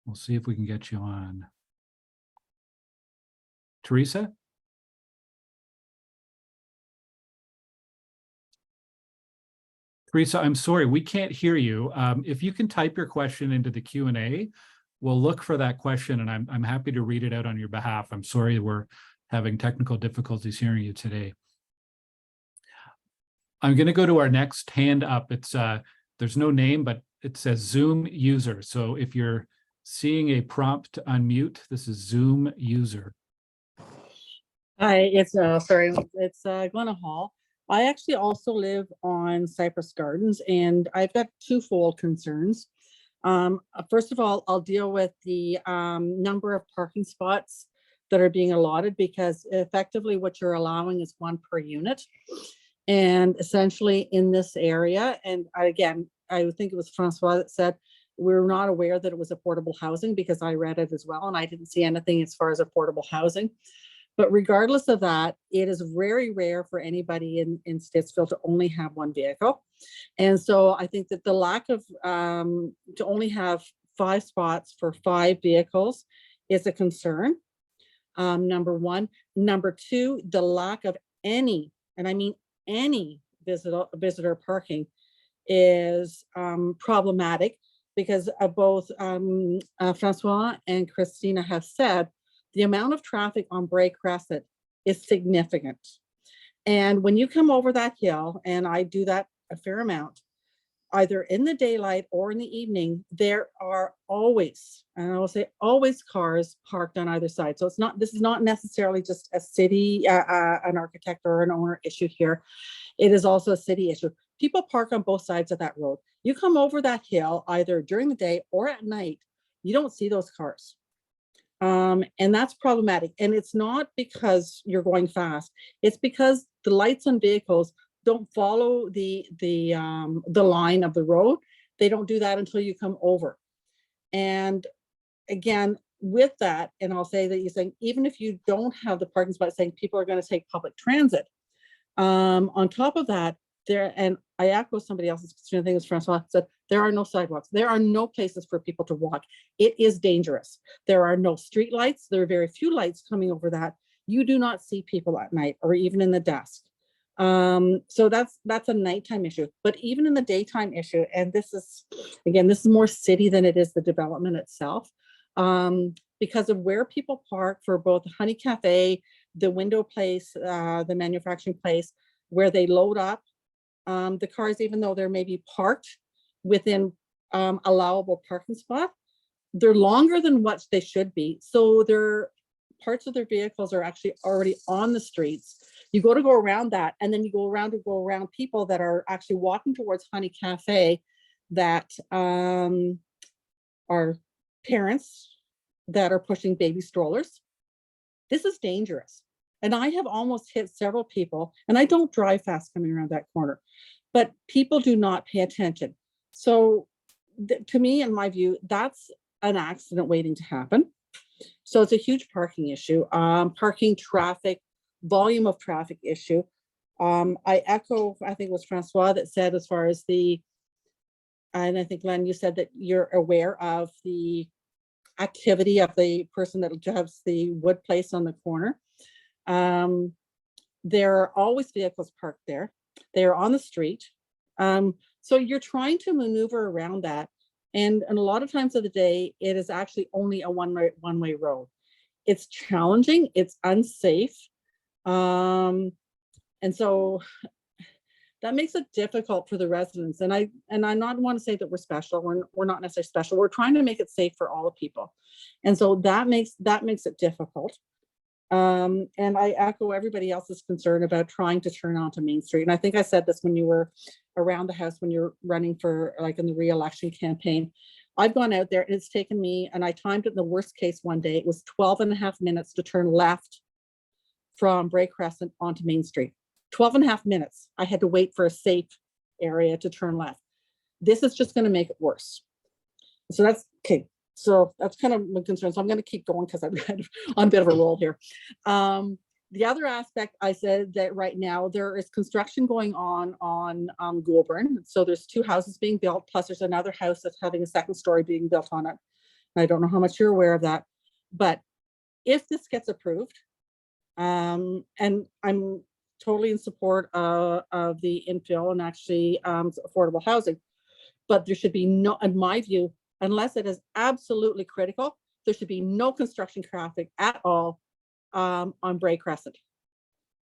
We'll see if we can get you on. Teresa? Teresa, I'm sorry, we can't hear you. If you can type your question into the Q&A, we'll look for that question and I'm happy to read it out on your behalf. I'm sorry we're having technical difficulties hearing you today. I'm going to go to our next hand up. It's there's no name, but it says Zoom user. So if you're seeing a prompt to unmute, this is Zoom user. Hi, it's Glenna Hall. I actually also live on Cypress Gardens, and I've got twofold concerns. First of all, I'll deal with the number of parking spots that are being allotted, because effectively what you're allowing is 1 per unit. And essentially in this area, and again, I think it was Francois that said, we're not aware that it was affordable housing, because I read it as well, and I didn't see anything as far as affordable housing. But regardless of that, it is very rare for anybody in Stittsville to only have 1 vehicle. And so I think that the lack of, to only have 5 spots for 5 vehicles is a concern, number 1. Number 2, the lack of any, and I mean any visitor parking is problematic, because both Francois and Christina have said, the amount of traffic on Brae Crescent is significant. And when you come over that hill, and I do that a fair amount, either in the daylight or in the evening, there are always, and I will say always, cars parked on either side. So this is not necessarily just a city, an architect or an owner issue here. It is also a city issue. People park on both sides of that road. You come over that hill either during the day or at night, you don't see those cars. And that's problematic. And it's not because you're going fast. It's because the lights on vehicles don't follow the line of the road. They don't do that until you come over. And again, with that, and I'll say that you're saying, even if you don't have the parking spot, saying people are going to take public transit. On top of that, and I echo somebody else's concern, I think it was Francois said, there are no sidewalks. There are no places for people to walk. It is dangerous. There are no street lights. There are very few lights coming over that. You do not see people at night or even in the dusk. So that's a nighttime issue. But even in the daytime issue, and this is, again, this is more city than it is the development itself, because of where people park for both the Honey Cafe, the window place, the manufacturing place, where they load up the cars, even though they're maybe parked within allowable parking spot, they're longer than what they should be. So their parts of their vehicles are actually already on the streets. You go around that, and then you go around people that are actually walking towards Honey Cafe that are parents that are pushing baby strollers. This is dangerous. And I have almost hit several people, and I don't drive fast coming around that corner, but people do not pay attention. So to me, in my view, that's an accident waiting to happen. So it's a huge parking issue, parking, traffic, volume of traffic issue. I echo, I think it was Francois that said, as far as and I think Glenn, you said that you're aware of the activity of the person that has the wood place on the corner. There are always vehicles parked there. They're on the street. So you're trying to maneuver around that. And a lot of times of the day, it is actually only a one-way road. It's challenging, it's unsafe. And so that makes it difficult for the residents. And I not want to say that we're special. We're not necessarily special. We're trying to make it safe for all the people. And so that makes it difficult. And I echo everybody else's concern about trying to turn onto Main Street. And I think I said this when you were around the house, when you're running for like in the re-election campaign. I've gone out there and it's taken me, and I timed it in the worst case one day, it was 12.5 minutes to turn left from Brae Crescent onto Main Street. 12.5 minutes. I had to wait for a safe area to turn left. This is just going to make it worse. So that's okay. So that's kind of my concern. So I'm going to keep going because I'm on a bit of a roll here. The other aspect, I said that right now there is construction going on Goulburn. So there's 2 houses being built, plus there's another house that's having a 2nd story being built on it. I don't know how much you're aware of that, but if this gets approved, and I'm totally in support of the infill and actually affordable housing, but there should be no, in my view, unless it is absolutely critical, there should be no construction traffic at all on Brae Crescent.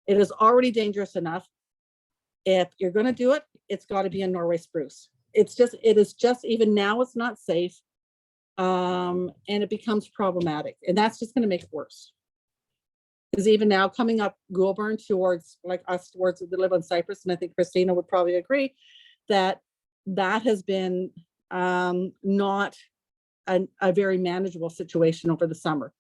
It is already dangerous enough. If you're going to do it, it's got to be in Norway Spruce. It is just, even now it's not safe, and it becomes problematic, and that's just going to make it worse. Because even now, coming up Goulburn towards like us, towards the live on Cypress, and I think Christina would probably agree that that has been not a very manageable situation over the summer.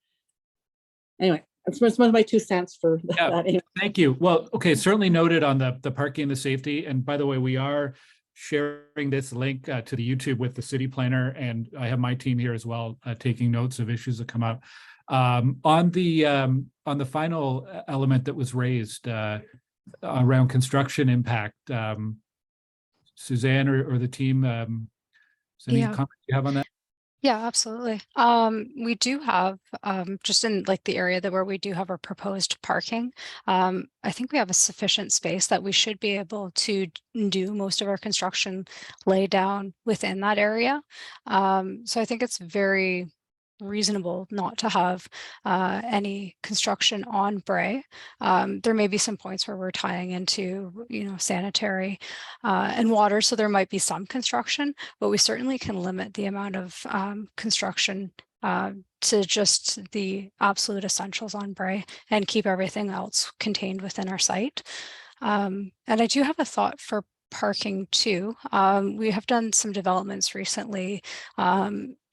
Anyway, that's one of my 2 cents for that. Yeah, thank you. Well, okay, certainly noted on the parking and the safety. And by the way, we are sharing this link to the YouTube with the city planner, and I have my team here as well taking notes of issues that come up. On the final element that was raised around construction impact, Suzanne or the team, is there any comment you have on that? Yeah, absolutely. We do have just in like the area where we do have our proposed parking. I think we have a sufficient space that we should be able to do most of our construction lay down within that area. So I think it's very reasonable not to have any construction on Brae. There may be some points where we're tying into, sanitary and water, so there might be some construction, but we certainly can limit the amount of construction to just the absolute essentials on Brae and keep everything else contained within our site. And I do have a thought for parking too. We have done some developments recently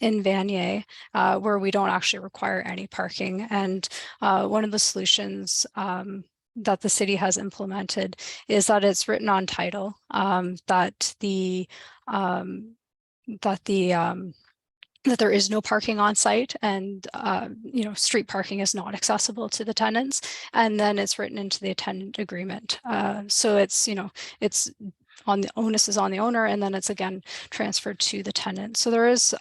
in Vanier where we don't actually require any parking. And one of the solutions that the city has implemented is that it's written on title that there is no parking on site, and street parking is not accessible to the tenants, and then it's written into the tenant agreement. So it's it's on the onus is on the owner, and then it's again transferred to the tenant. So there is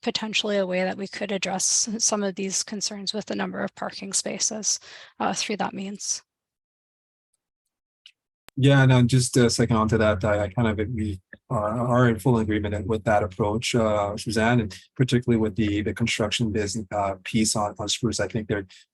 potentially a way that we could address some of these concerns with the number of parking spaces through that means. Yeah, no, just a second on to that, I kind of agree, are in full agreement with that approach, Suzanne, and particularly with the construction business piece on Spruce. I think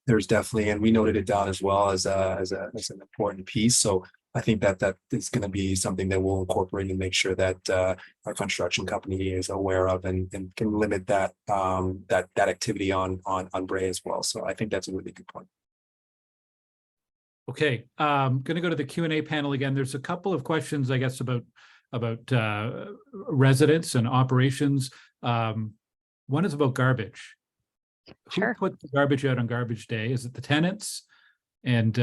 there's definitely, and we noted it down as well as an important piece. So I think that is going to be something that we'll incorporate and make sure that our construction company is aware of and can limit that activity on Brae as well. So I think that's a really good point. Okay, I'm going to go to the Q&A panel again. There's a couple of questions, I guess, about residents and operations. One is about garbage. Sure. Who puts the garbage out on garbage day? Is it the tenants? And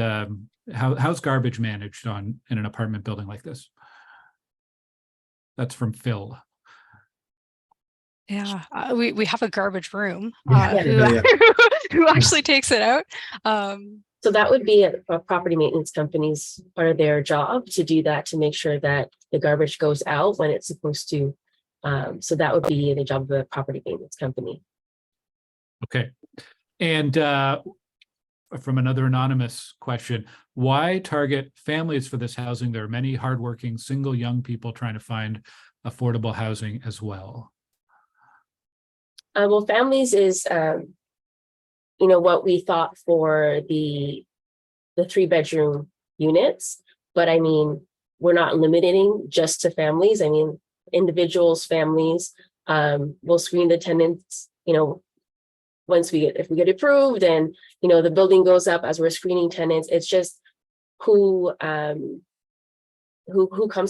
how's garbage managed in an apartment building like this? That's from Phil. Yeah, we have a garbage room Yeah. who actually takes it out. So that would be a property maintenance company's part of their job to do that, to make sure that the garbage goes out when it's supposed to. So that would be the job of the property maintenance company. Okay. And from another anonymous question, why target families for this housing? There are many hardworking single young people trying to find affordable housing as well. Well, families is what we thought for the 3-bedroom units, but I mean, we're not limiting just to families. I mean, individuals, families, we'll screen the tenants, you know, if we get approved and, you know, the building goes up as we're screening tenants. It's just who comes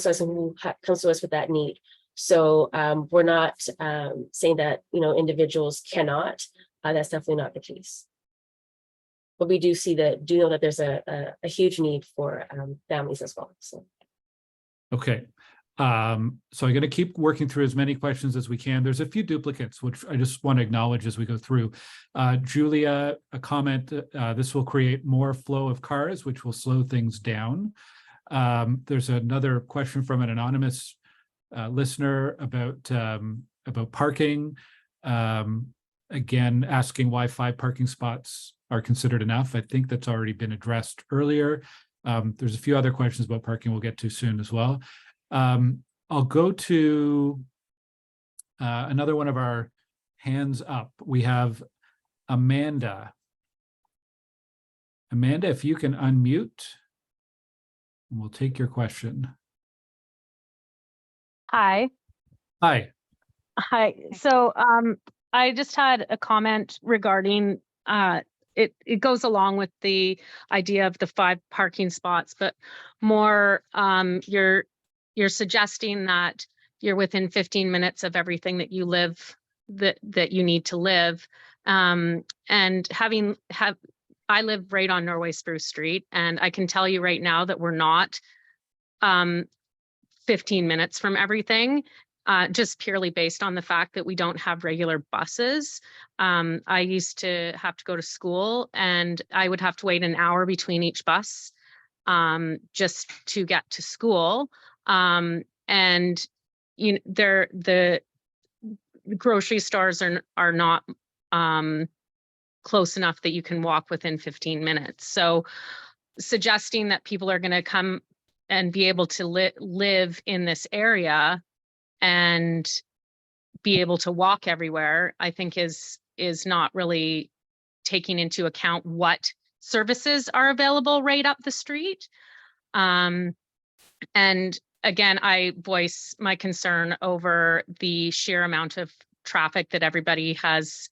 to us and who comes to us with that need. So we're not saying that, you know, individuals cannot. That's definitely not the case. But we do know that there's a huge need for families as well. So. Okay. So I'm going to keep working through as many questions as we can. There's a few duplicates, which I just want to acknowledge as we go through. Julia, a comment, this will create more flow of cars, which will slow things down. There's another question from an anonymous listener about parking. Again, asking why 5 parking spots are considered enough. I think that's already been addressed earlier. There's a few other questions about parking we'll get to soon as well. I'll go to another one of our hands up. We have Amanda. Amanda, if you can unmute, we'll take your question. Hi. Hi. Hi. So I just had a comment regarding it goes along with the idea of the 5 parking spots, but more you're suggesting that you're within 15 minutes of everything that you live that you need to live. And I live right on Norway Spruce Street, and I can tell you right now that we're not 15 minutes from everything. Just purely based on the fact that we don't have regular buses. I used to have to go to school and I would have to wait an hour between each bus just to get to school. And you know, the grocery stores are not close enough that you can walk within 15 minutes. So suggesting that people are going to come and be able to live in this area and be able to walk everywhere, I think is not really taking into account what services are available right up the street. And again, I voice my concern over the sheer amount of traffic that everybody has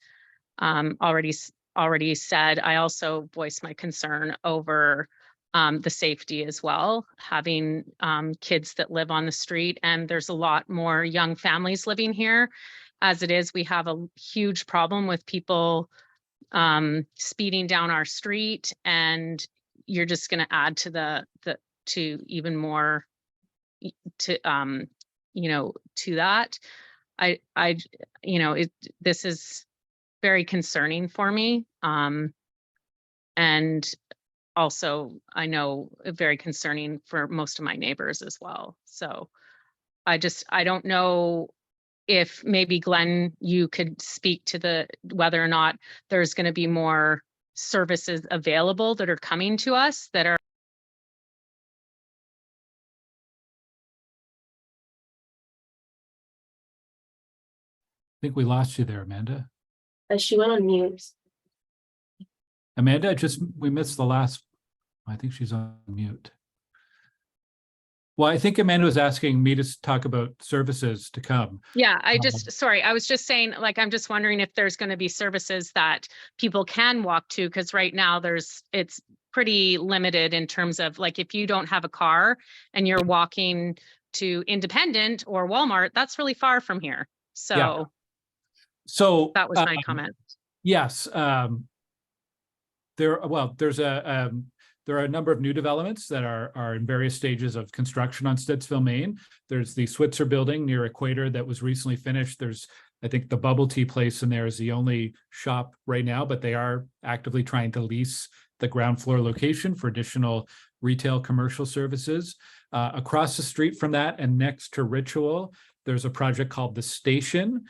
already said. I also voice my concern over the safety as well, having kids that live on the street, and there's a lot more young families living here. As it is, we have a huge problem with people speeding down our street, and you're just going to add to even more to you know, to that. You know, this is very concerning for me, and also, I know very concerning for most of my neighbors as well. So I don't know if maybe Glenn, you could speak to whether or not there's going to be more services available that are coming to us that are. I think we lost you there, Amanda. She went on mute. Amanda, we missed the last. I think she's on mute. Well, I think Amanda was asking me to talk about services to come. Yeah, sorry, I was just saying, like, I'm just wondering if there's going to be services that people can walk to, because right now it's pretty limited in terms of, like, if you don't have a car and you're walking to Independent or Walmart, that's really far from here. So, yeah. So that was my comment. Yes. There are a number of new developments that are in various stages of construction on Stittsville, Maine. There's the Switzer building near Equator that was recently finished. There's, I think, the Bubble Tea place in there is the only shop right now, but they are actively trying to lease the ground floor location for additional retail commercial services. Across the street from that and next to Ritual, there's a project called The Station.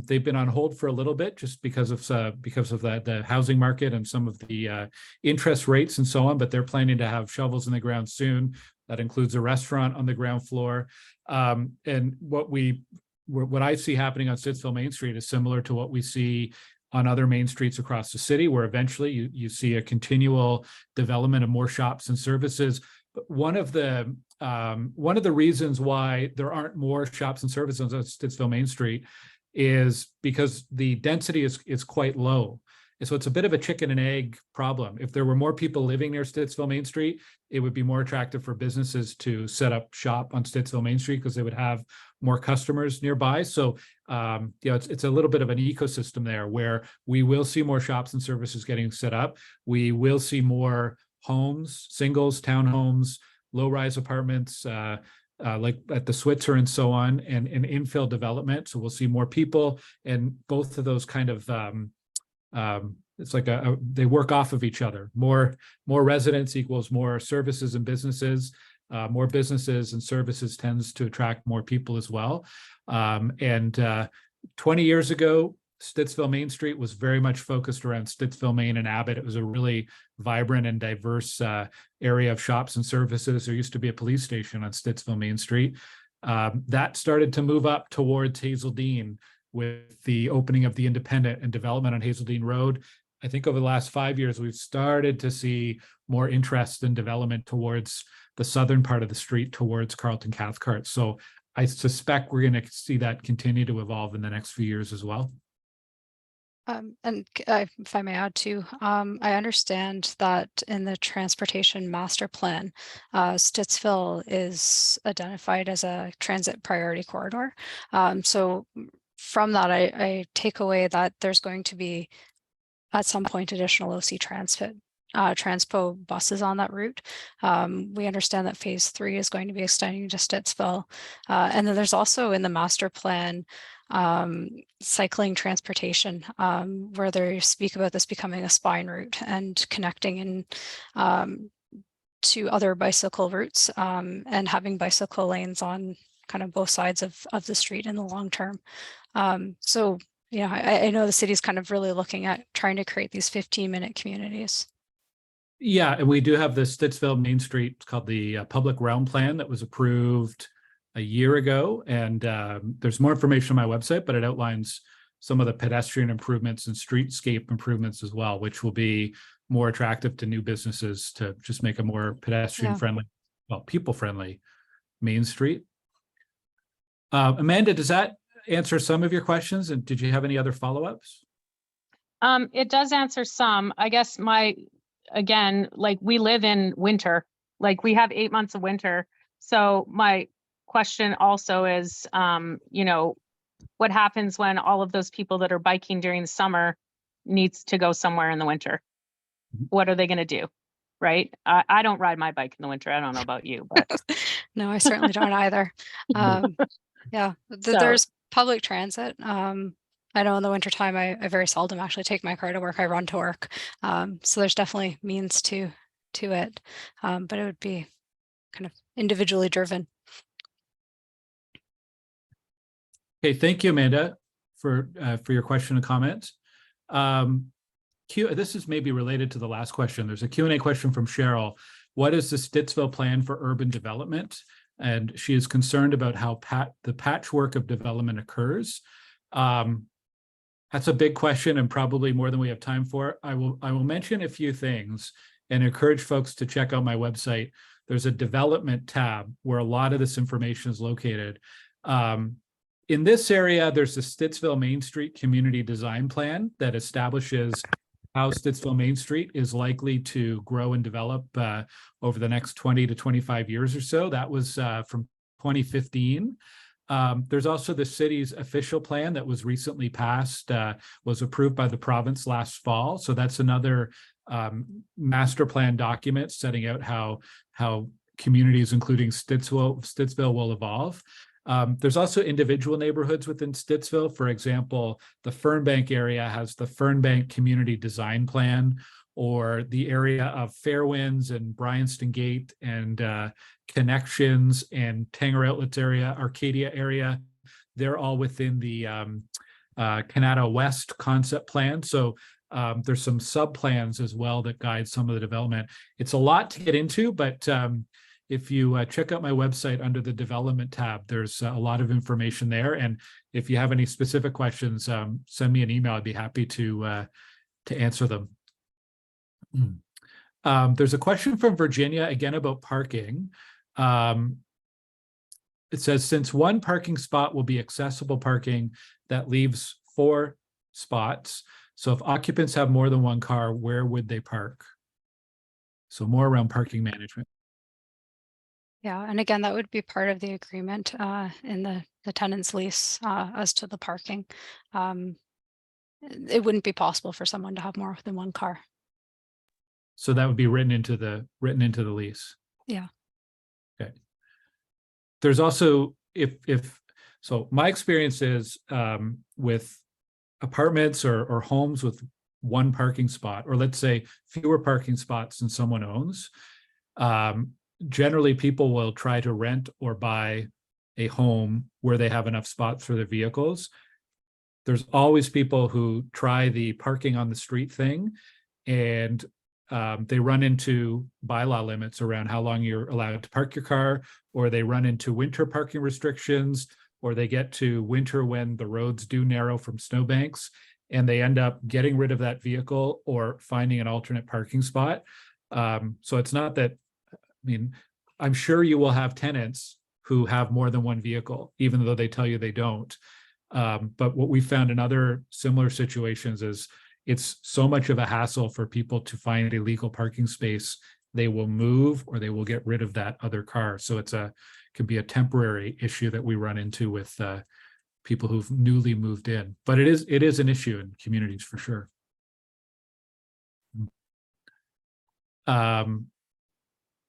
They've been on hold for a little bit just because of the housing market and some of the interest rates and so on, but they're planning to have shovels in the ground soon. That includes a restaurant on the ground floor. And what I see happening on Stittsville Main Street is similar to what we see on other main streets across the city, where eventually you see a continual development of more shops and services, But one of the reasons why there aren't more shops and services on Stittsville Main Street is because the density is quite low. And so it's a bit of a chicken and egg problem. If there were more people living near Stittsville Main Street, it would be more attractive for businesses to set up shop on Stittsville Main Street because they would have more customers nearby. So it's a little bit of an ecosystem there where we will see more shops and services getting set up. We will see more homes, singles, townhomes, low-rise apartments, like at the Switzer and so on, and infill development. So we'll see more people, and both of those kind of it's like they work off of each other. More residents equals more services and businesses. More businesses and services tends to attract more people as well. 20 years ago, Stittsville Main Street was very much focused around Stittsville, Main, and Abbott. It was a really vibrant and diverse area of shops and services. There used to be a police station on Stittsville Main Street. That started to move up towards Hazeldean with the opening of the Independent and development on Hazeldean Road. I think over the last 5 years, we've started to see more interest in development towards the southern part of the street, towards Carlton Cathcart. So I suspect we're going to see that continue to evolve in the next few years as well. If I may add too, I understand that in the transportation master plan, Stittsville is identified as a transit priority corridor. So from that, I take away that there's going to be at some point additional OC transpo buses on that route. We understand that phase 3 is going to be extending to Stittsville. And then there's also in the master plan cycling transportation, where they speak about this becoming a spine route and connecting in to other bicycle routes, and having bicycle lanes on kind of both sides of the street in the long term. So yeah, I know the city's kind of really looking at trying to create these 15-minute communities. Yeah, and we do have the Stittsville Main Street. It's called the Public Realm Plan that was approved a year ago. And there's more information on my website, but it outlines some of the pedestrian improvements and streetscape improvements as well, which will be more attractive to new businesses to just make a more pedestrian friendly, well, people friendly Main Street. Amanda, does that answer some of your questions? And did you have any other follow-ups? It does answer some. I guess again, like we live in winter, like we have 8 months of winter. So my question also is, what happens when all of those people that are biking during the summer needs to go somewhere in the winter? What are they going to do? Right? I don't ride my bike in the winter. I don't know about you, but no, I certainly don't either. There's public transit. I know in the wintertime, I very seldom actually take my car to work. I run to work. So there's definitely means to it, but it would be kind of individually driven. Okay, thank you, Amanda, for your question and comment. This is maybe related to the last question. There's a Q&A question from Cheryl. What is the Stittsville plan for urban development? And she is concerned about how the patchwork of development occurs. That's a big question and probably more than we have time for. I will mention a few things and encourage folks to check out my website. There's a development tab where a lot of this information is located. In this area, there's the Stittsville Main Street Community Design Plan that establishes how Stittsville Main Street is likely to grow and develop over the next 20 to 25 years or so. That was from 2015. There's also the city's official plan that was recently passed, was approved by the province last fall. So that's another master plan document setting out how communities, including Stittsville will evolve. There's also individual neighborhoods within Stittsville. For example, the Fernbank area has the Fernbank Community Design Plan, or the area of Fairwinds and Bryanston Gate and Connections and Tanger Outlets area, Arcadia area. They're all within the Canada West concept plan. So there's some sub-plans as well that guide some of the development. It's a lot to get into, but if you check out my website under the development tab, there's a lot of information there. And if you have any specific questions, send me an email. I'd be happy to answer them. There's a question from Virginia again about parking. It says, since one parking spot will be accessible parking, that leaves 4 spots. So if occupants have more than one car, where would they park? So more around parking management. Yeah, and again, that would be part of the agreement in the tenant's lease as to the parking. It wouldn't be possible for someone to have more than one car. So that would be written into the lease. Yeah. Okay. There's also, so my experience is with apartments or homes with one parking spot, or let's say fewer parking spots than someone owns, generally people will try to rent or buy a home where they have enough spots for their vehicles. There's always people who try the parking on the street thing, and they run into bylaw limits around how long you're allowed to park your car, or they run into winter parking restrictions, or they get to winter when the roads do narrow from snowbanks, and they end up getting rid of that vehicle or finding an alternate parking spot. So it's not that, I mean, I'm sure you will have tenants who have more than one vehicle, even though they tell you they don't. But what we found in other similar situations is it's so much of a hassle for people to find a legal parking space, they will move or they will get rid of that other car. So can be a temporary issue that we run into with people who've newly moved in. But it is an issue in communities for sure.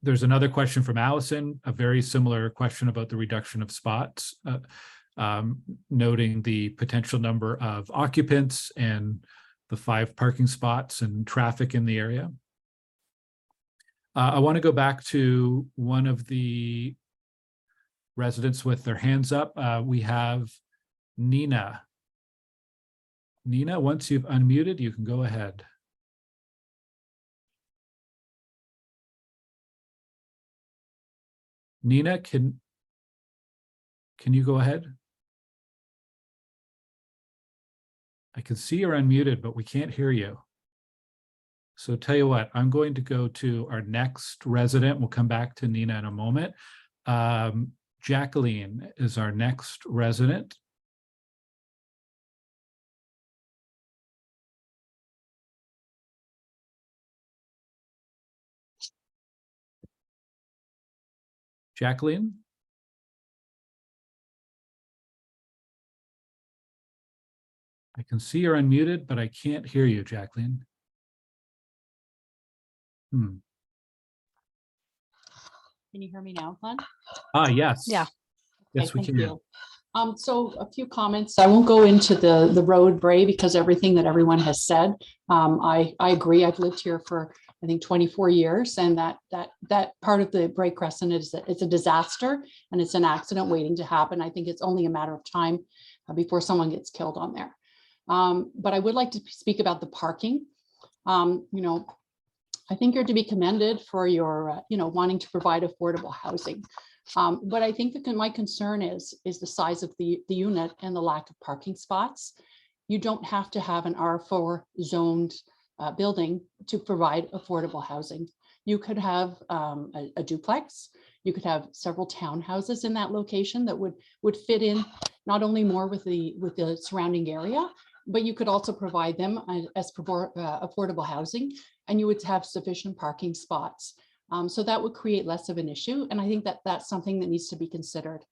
There's another question from Allison, a very similar question about the reduction of spots, noting the potential number of occupants and the 5 parking spots and traffic in the area. I want to go back to one of the residents with their hands up. We have Nina. Nina, once you've unmuted, you can go ahead. Nina, can you go ahead? I can see you're unmuted, but we can't hear you. So tell you what, I'm going to go to our next resident. We'll come back to Nina in a moment. Jacqueline is our next resident. Jacqueline? I can see you're unmuted, but I can't hear you, Jacqueline. Can you hear me now, Glenn? Yes. Yeah. Yes, Okay, we thank can. you. So a few comments. I won't go into the road, Brae, because everything that everyone has said, I agree. I've lived here for, I think, 24 years, and that part of the Brae Crescent it's a disaster and it's an accident waiting to happen. I think it's only a matter of time before someone gets killed on there. But I would like to speak about the parking. I think you're to be commended for your, wanting to provide affordable housing. But I think that my concern is the size of the unit and the lack of parking spots. You don't have to have an R4 zoned building to provide affordable housing. You could have a duplex. You could have several townhouses in that location that would fit in not only more with the surrounding area, but you could also provide them as affordable housing, and you would have sufficient parking spots. So that would create less of an issue. And I think that that's something that needs to be considered.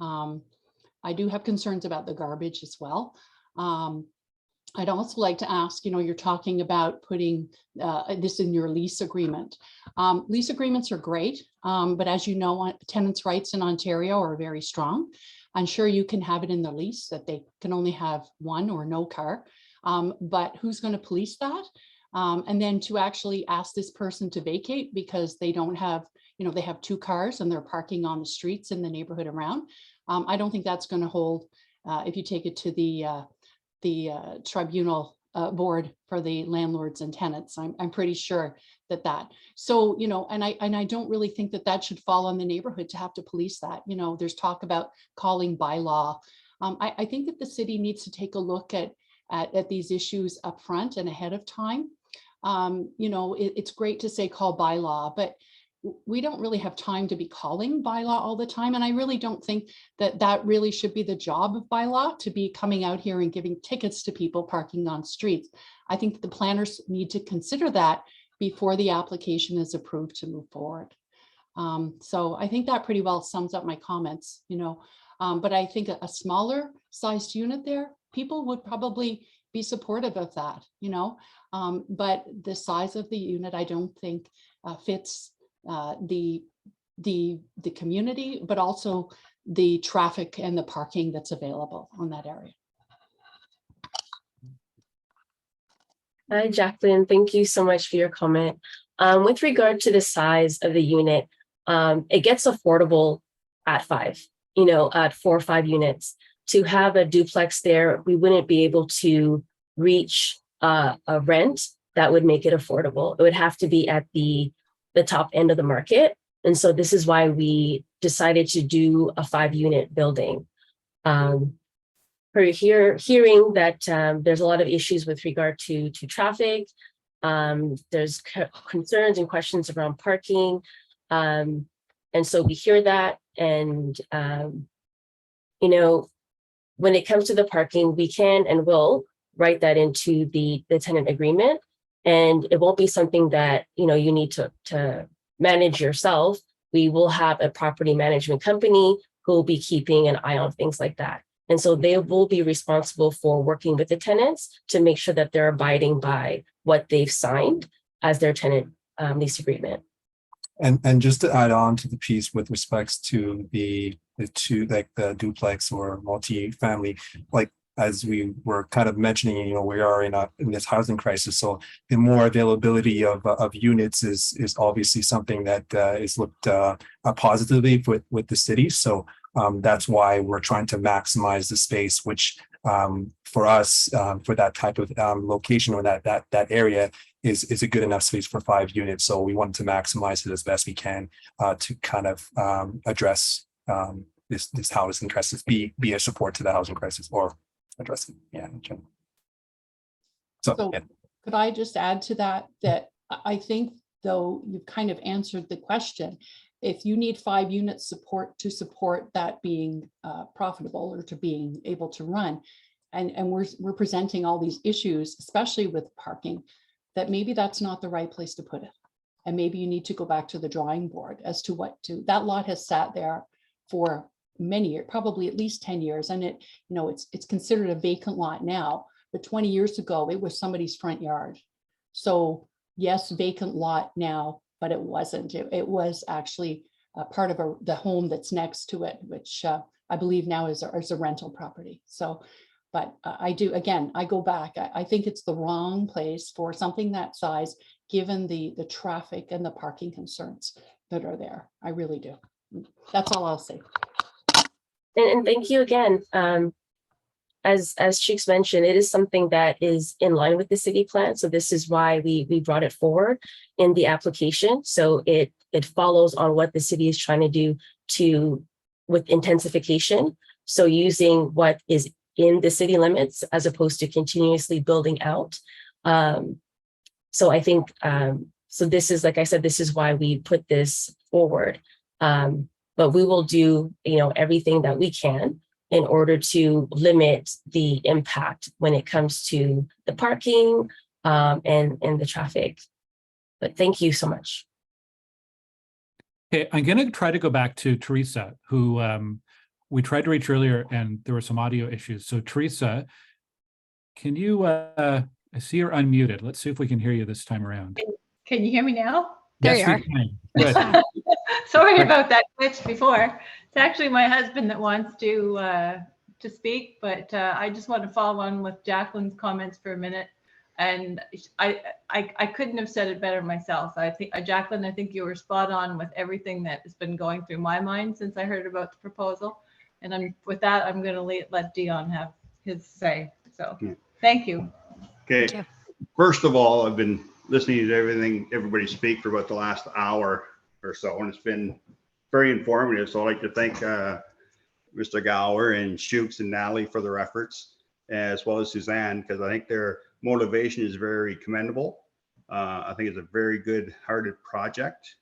I do have concerns about the garbage as well. I'd also like to ask, you're talking about putting this in your lease agreement. Lease agreements are great, but as you know, tenants' rights in Ontario are very strong. I'm sure you can have it in the lease that they can only have one or no car, but who's going to police that? And then to actually ask this person to vacate because they don't have, they have 2 cars and they're parking on the streets in the neighborhood around. I don't think that's going to hold if you take it to the tribunal board for the landlords and tenants. I'm pretty sure that. So, and I don't really think that should fall on the neighborhood to have to police that. There's talk about calling by law. I think that the city needs to take a look at these issues up front and ahead of time. You know, it's great to say call bylaw, but we don't really have time to be calling bylaw all the time. And I really don't think that that really should be the job of bylaw, to be coming out here and giving tickets to people parking on streets. I think that the planners need to consider that before the application is approved to move forward. So I think that pretty well sums up my comments, you know, but I think a smaller sized unit there, people would probably be supportive of that, you know, but the size of the unit, I don't think fits the community, but also the traffic and the parking that's available on that area. Hi, Jacqueline. Thank you so much for your comment. With regard to the size of the unit, it gets affordable at 5, you know, at 4 or 5 units. To have a duplex there, we wouldn't be able to reach a rent that would make it affordable. It would have to be at the top end of the market. And so this is why we decided to do a 5-unit building. Hearing that there's a lot of issues with regard to traffic, there's concerns and questions around parking. And so we hear that, and you know, when it comes to the parking, we can and will write that into the tenant agreement, and it won't be something that, you know, you need to manage yourself. We will have a property management company who will be keeping an eye on things like that. And so they will be responsible for working with the tenants to make sure that they're abiding by what they've signed as their tenant lease agreement. And just to add on to the piece with respects to the two, like the duplex or multi-family, like as we were kind of mentioning, you know, we are in this housing crisis. So the more availability of units is obviously something that is looked positively with the city. So that's why we're trying to maximize the space, which for us, for that type of location or that area is a good enough space for 5 units. So we want to maximize it as best we can to kind of address this housing crisis, be a support to the housing crisis, or address it. Yeah. So yeah. Could I just add to that I think, though, you've kind of answered the question. If you need 5 units to support that being profitable or to being able to run, and we're presenting all these issues, especially with parking, that maybe that's not the right place to put it. And maybe you need to go back to the drawing board as to what to. That lot has sat there for many years, probably at least 10 years. And it, you know, it's considered a vacant lot now, but 20 years ago, it was somebody's front yard. So yes, vacant lot now, but it wasn't. It was actually a part of the home that's next to it, which I believe now is a rental property. So, but I go back. I think it's the wrong place for something that size, given the traffic and the parking concerns that are there. I really do. That's all I'll say. And thank you again. As Cheeks mentioned, it is something that is in line with the city plan. So this is why we brought it forward in the application. So it follows on what the city is trying to do with intensification. So using what is in the city limits as opposed to continuously building out. So I think, so this is, like I said, this is why we put this forward. But we will do, you know, everything that we can in order to limit the impact when it comes to the parking and the traffic. But thank you so much. Okay, I'm going to try to go back to Teresa, who we tried to reach earlier, and there were some audio issues. So Teresa, can you, I see you're unmuted. Let's see if we can hear you this time around. Can you hear me now? There Yes, you we can. Good. Sorry about that glitch before. It's actually my husband that wants to speak, but I just want to follow on with Jacqueline's comments for a minute. And I couldn't have said it better myself. I think, Jacqueline, I think you were spot on with everything that has been going through my mind since I heard about the proposal. And with that, I'm going to let Dion have his say. So thank you. Okay. Thank you. First of all, I've been listening to everybody speak for about the last hour or so, and it's been very informative. So I'd like to thank Mr. Gower and Shukes and Natalie for their efforts, as well as Suzanne, because I think their motivation is very commendable. I think it's a very good-hearted project.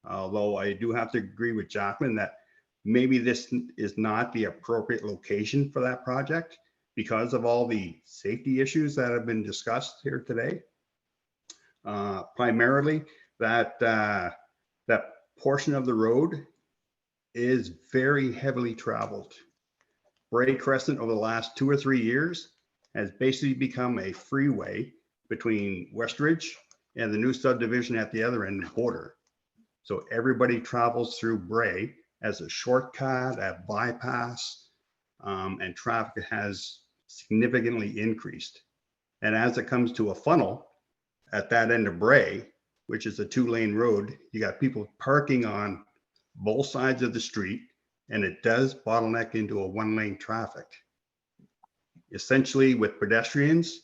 Although I do have to agree with Jacqueline that maybe this is not the appropriate location for that project because of all the safety issues that have been discussed here today. Primarily, that portion of the road is very heavily traveled. Brae Crescent over the last 2 or 3 years has basically become a freeway between Westridge and the new subdivision at the other end of the border. So everybody travels through Brae as a shortcut, a bypass, and traffic has significantly increased. And as it comes to a funnel at that end of Brae, which is a 2-lane road, you got people parking on both sides of the street, and it does bottleneck into a 1-lane traffic. Essentially, with pedestrians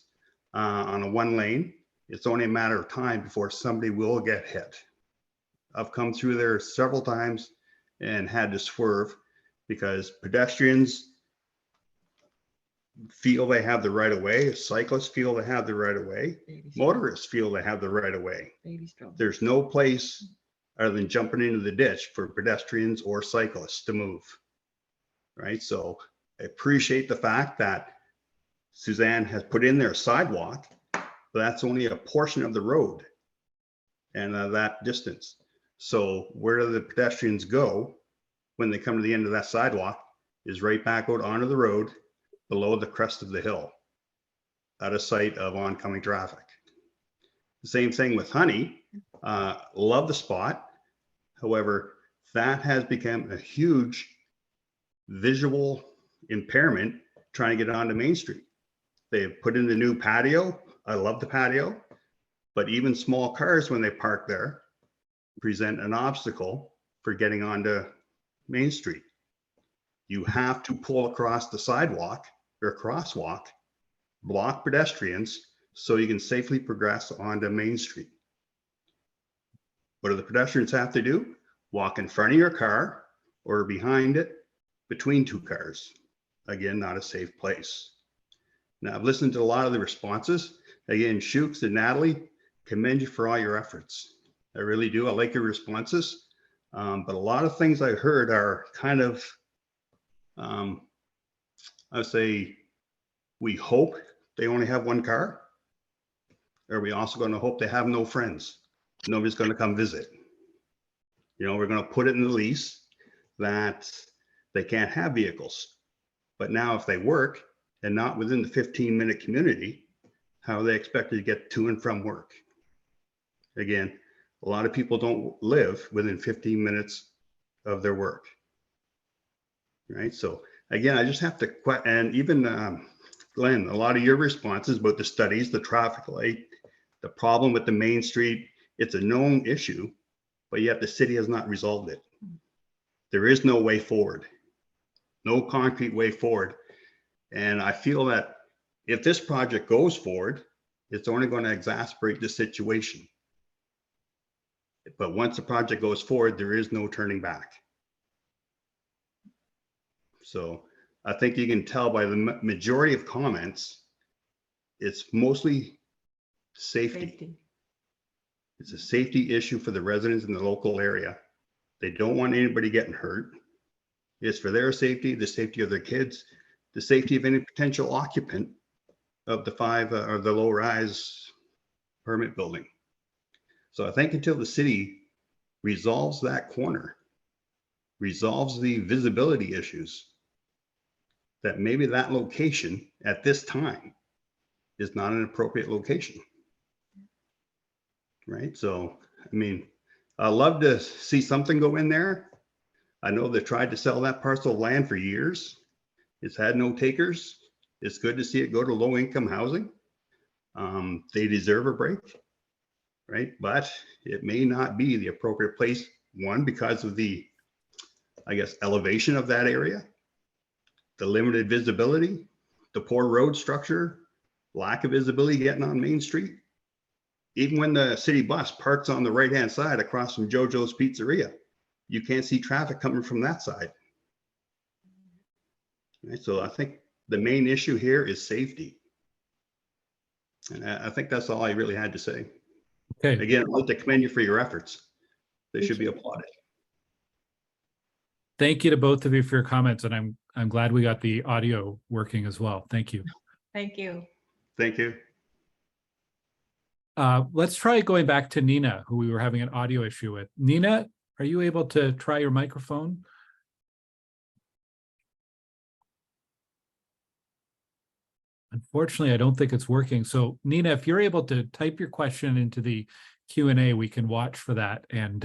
on a 1-lane, it's only a matter of time before somebody will get hit. I've come through there several times and had to swerve because pedestrians feel they have the right of way, cyclists feel they have the right of way, motorists feel they have the right of way. There's no place other than jumping into the ditch for pedestrians or cyclists to move, right? So I appreciate the fact that Suzanne has put in their sidewalk, but that's only a portion of the road and that distance. So where do the pedestrians go when they come to the end of that sidewalk is right back out onto the road below the crest of the hill, out of sight of oncoming traffic. The same thing with Honey. Love the spot. However, that has become a huge visual impairment trying to get onto Main Street. They've put in the new patio. I love the patio, but even small cars, when they park there, present an obstacle for getting onto Main Street. You have to pull across the sidewalk or crosswalk, block pedestrians so you can safely progress onto Main Street. What do the pedestrians have to do? Walk in front of your car or behind it, between 2 cars. Again, not a safe place. Now, I've listened to a lot of the responses. Again, Shooks and Natalie, commend you for all your efforts. I really do. I like your responses. But a lot of things I heard are kind of, I would say, we hope they only have 1 car. Are we also going to hope they have no friends? Nobody's going to come visit. You know, we're going to put it in the lease that they can't have vehicles. But now if they work and not within the 15-minute community, how are they expected to get to and from work? Again, a lot of people don't live within 15 minutes of their work, right? So again, I just have to, and even Glenn, a lot of your responses about the studies, the traffic light, the problem with the Main Street, it's a known issue, but yet the city has not resolved it. There is no way forward, no concrete way forward. And I feel that if this project goes forward, it's only going to exacerbate the situation. But once the project goes forward, there is no turning back. So I think you can tell by the majority of comments, it's mostly safety. It's a safety issue for the residents in the local area. They don't want anybody getting hurt. It's for their safety, the safety of their kids, the safety of any potential occupant of the 5 or the low-rise permit building. So I think until the city resolves that corner, resolves the visibility issues, that maybe that location at this time is not an appropriate location. Right? So, I mean, I'd love to see something go in there. I know they tried to sell that parcel of land for years. It's had no takers. It's good to see it go to low-income housing. They deserve a break, right? But it may not be the appropriate place, one, because of the, I guess, elevation of that area, the limited visibility, the poor road structure, lack of visibility getting on Main Street. Even when the city bus parks on the right-hand side across from JoJo's Pizzeria, you can't see traffic coming from that side. Right? So I think the main issue here is safety. And I think that's all I really had to say. Okay, Again, I'd like to commend you for your efforts. They should be applauded. thank you to both of you for your comments, and I'm glad we got the audio working as well. Thank you. Thank you. Thank you. Let's try going back to Nina, who we were having an audio issue with. Nina, are you able to try your microphone? Unfortunately, I don't think it's working. So Nina, if you're able to type your question into the Q&A, we can watch for that, and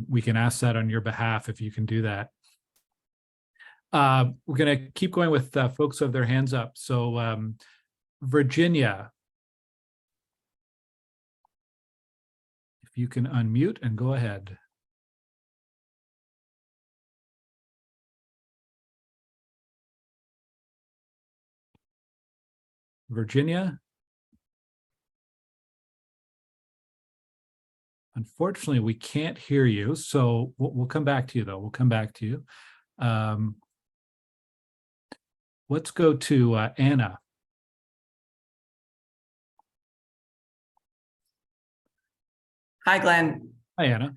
we can ask that on your behalf if you can do that. We're going to keep going with folks who have their hands up. So Virginia, if you can unmute and go ahead. Virginia? Unfortunately, we can't hear you, so we'll come back to you, though. We'll come back to you. Let's go to Anna. Hi, Glenn. Hi, Anna.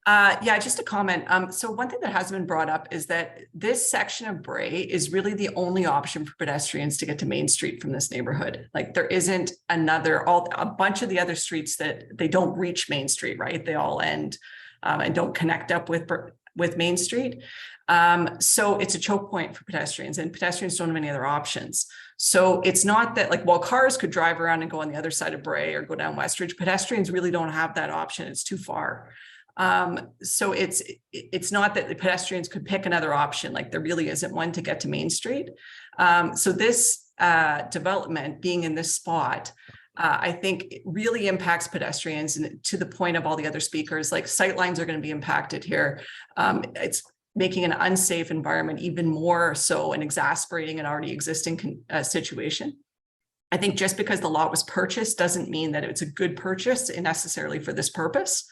Yeah, just a comment. So one thing that has been brought up is that this section of Brae is really the only option for pedestrians to get to Main Street from this neighborhood. Like there isn't a bunch of the other streets that they don't reach Main Street, right? They all end and don't connect up with Main Street. So it's a choke point for pedestrians, and pedestrians don't have any other options. So it's not that, like, while cars could drive around and go on the other side of Brae or go down Westridge, pedestrians really don't have that option. It's too far. So it's not that the pedestrians could pick another option, like there really isn't one to get to Main Street. So this development being in this spot, I think it really impacts pedestrians, and to the point of all the other speakers, like sightlines are going to be impacted here. It's making an unsafe environment even more so, and exasperating an already existing situation. I think just because the lot was purchased doesn't mean that it's a good purchase necessarily for this purpose.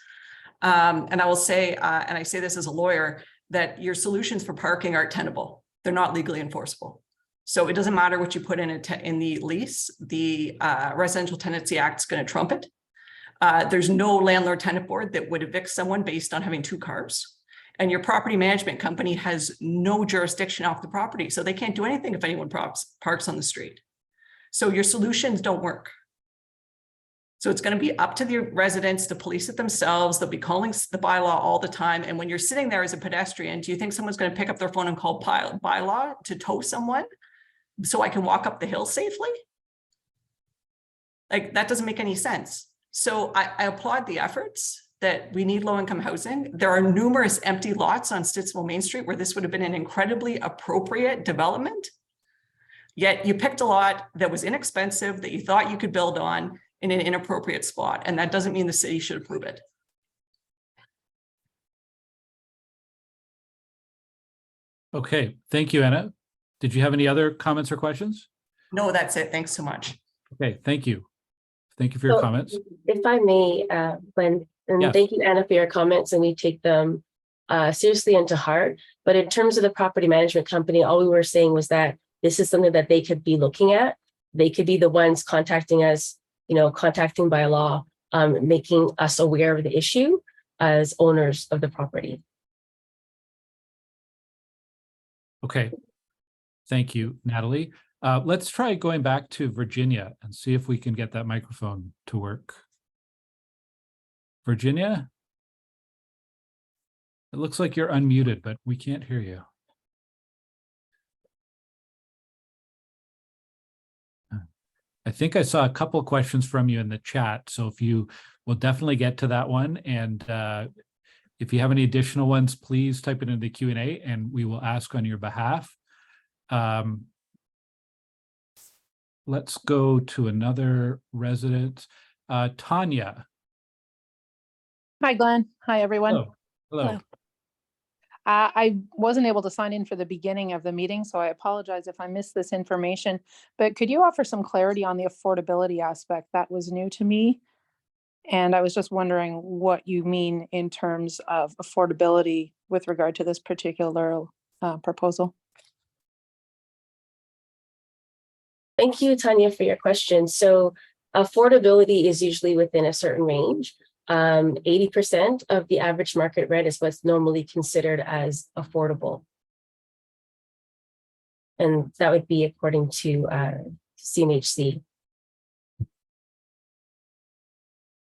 And I will say, and I say this as a lawyer, that your solutions for parking aren't tenable. They're not legally enforceable. So it doesn't matter what you put in the lease. The Residential Tenancy Act is going to trump it. There's no landlord-tenant board that would evict someone based on having two cars. And your property management company has no jurisdiction off the property. So they can't do anything if anyone parks on the street. So your solutions don't work. So it's going to be up to the residents to police it themselves. They'll be calling the bylaw all the time. And when you're sitting there as a pedestrian, do you think someone's going to pick up their phone and call bylaw to tow someone so I can walk up the hill safely? Like, that doesn't make any sense. So I applaud the efforts that we need low-income housing. There are numerous empty lots on Stittsville Main Street where this would have been an incredibly appropriate development. Yet you picked a lot that was inexpensive, that you thought you could build on, in an inappropriate spot, and that doesn't mean the city should approve it. Okay, thank you, Anna. Did you have any other comments or questions? No, that's it. Thanks so much. Okay, thank you. Thank you for your comments. If I may, Glenn, and Yes. thank you, Anna, for your comments, and we take them seriously and to heart. But in terms of the property management company, all we were saying was that this is something that they could be looking at. They could be the ones contacting us, contacting by law, making us aware of the issue as owners of the property. Okay, thank you, Natalie. Let's try going back to Virginia and see if we can get that microphone to work. Virginia? It looks like you're unmuted, but we can't hear you. I think I saw a couple of questions from you in the chat, so if you will definitely get to that one, and if you have any additional ones, please type it in the Q&A and we will ask on your behalf. Let's go to another resident, Tanya. Hi, Glenn. Hi, everyone. Hello. Hello. I wasn't able to sign in for the beginning of the meeting, so I apologize if I missed this information, but could you offer some clarity on the affordability aspect? That was new to me. And I was just wondering what you mean in terms of affordability with regard to this particular proposal. Thank you, Tanya, for your question. So Affordability is usually within a certain range. 80% of the average market rent is what's normally considered as affordable. And that would be according to CMHC.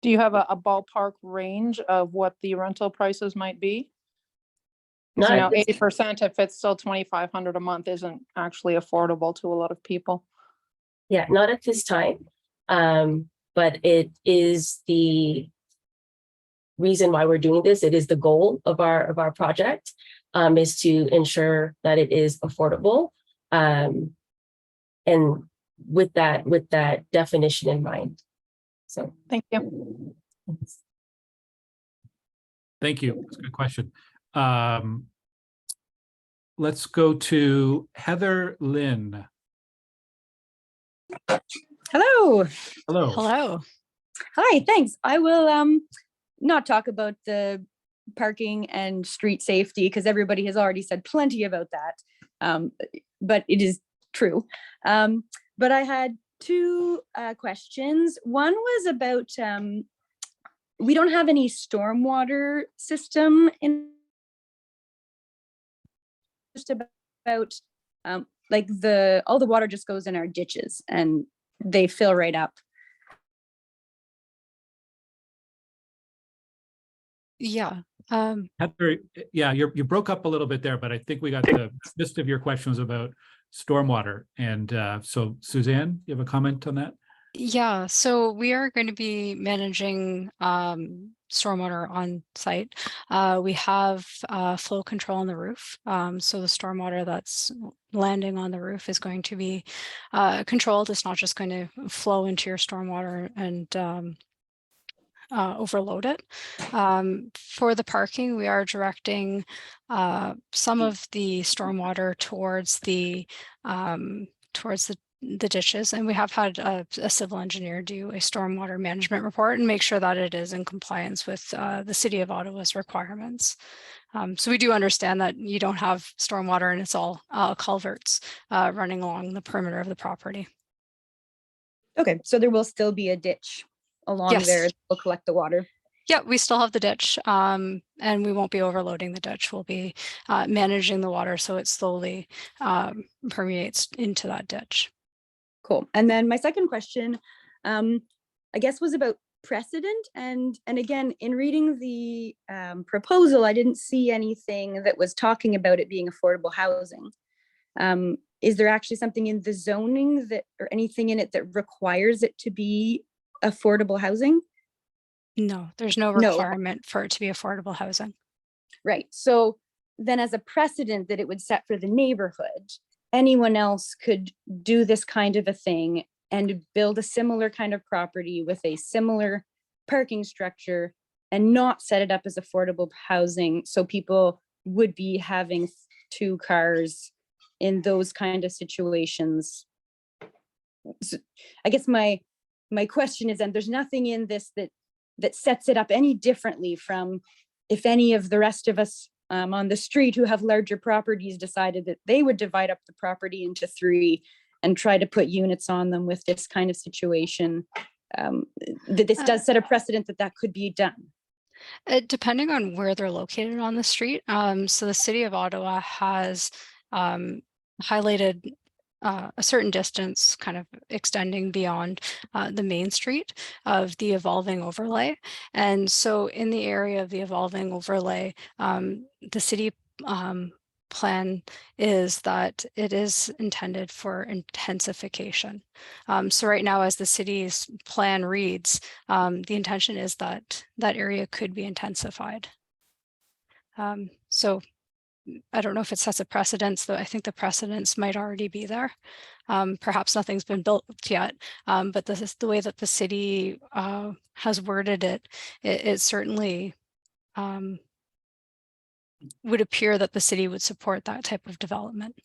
Do you have a ballpark range of what the rental prices might be? Because Not 80%, if it's still $2,500 a month, isn't actually affordable to a lot of people. Yeah, not at this time. But it is the reason why we're doing this. It is the goal of our project, is to ensure that it is affordable. And with that definition in mind. So thank you. Thank you. That's a good question. Let's go to Heather Lynn. Hello. Hello. Hello. Hi, thanks. I will not talk about the parking and street safety because everybody has already said plenty about that. But it is true. But I had two questions. One was about, we don't have any stormwater system in, just about like all the water just goes in our ditches and they fill right up. Yeah. Heather, yeah, you broke up a little bit there, but I think we got the gist of your questions about stormwater. And so Suzanne, you have a comment on that? Yeah, so we are going to be managing stormwater on site. We have flow control on the roof. So the stormwater that's landing on the roof is going to be controlled. It's not just going to flow into your stormwater and overload it. For the parking, we are directing some of the stormwater towards the ditches, and we have had a civil engineer do a stormwater management report and make sure that it is in compliance with the City of Ottawa's requirements. So we do understand that you don't have stormwater and it's all culverts running along the perimeter of the property. Okay, so there will still be a ditch along there that will collect the water. Yeah, we still have the ditch, and we won't be overloading the ditch. We'll be managing the water so it slowly permeates into that ditch. Cool. And then my second question, I guess, was about precedent. And again, in reading the proposal, I didn't see anything that was talking about it being affordable housing. Is there actually something in the zoning that, or anything in it that requires it to be affordable housing? No, there's no requirement for it to be affordable housing. Right. So then as a precedent that it would set for the neighborhood, anyone else could do this kind of a thing and build a similar kind of property with a similar parking structure and not set it up as affordable housing. So people would be having two cars in those kind of situations. So I guess my question is, and there's nothing in this that sets it up any differently from if any of the rest of us on the street who have larger properties decided that they would divide up the property into 3 and try to put units on them with this kind of situation. That this does set a precedent that could be done. Depending on where they're located on the street. So the City of Ottawa has highlighted a certain distance kind of extending beyond the main street of the evolving overlay. And so in the area of the evolving overlay, the city plan is that it is intended for intensification. So right now, as the city's plan reads, the intention is that that area could be intensified. So I don't know if it sets a precedence, though I think the precedence might already be there. Perhaps nothing's been built yet, but this is the way that the city has worded it. It certainly would appear that the city would support that type of development.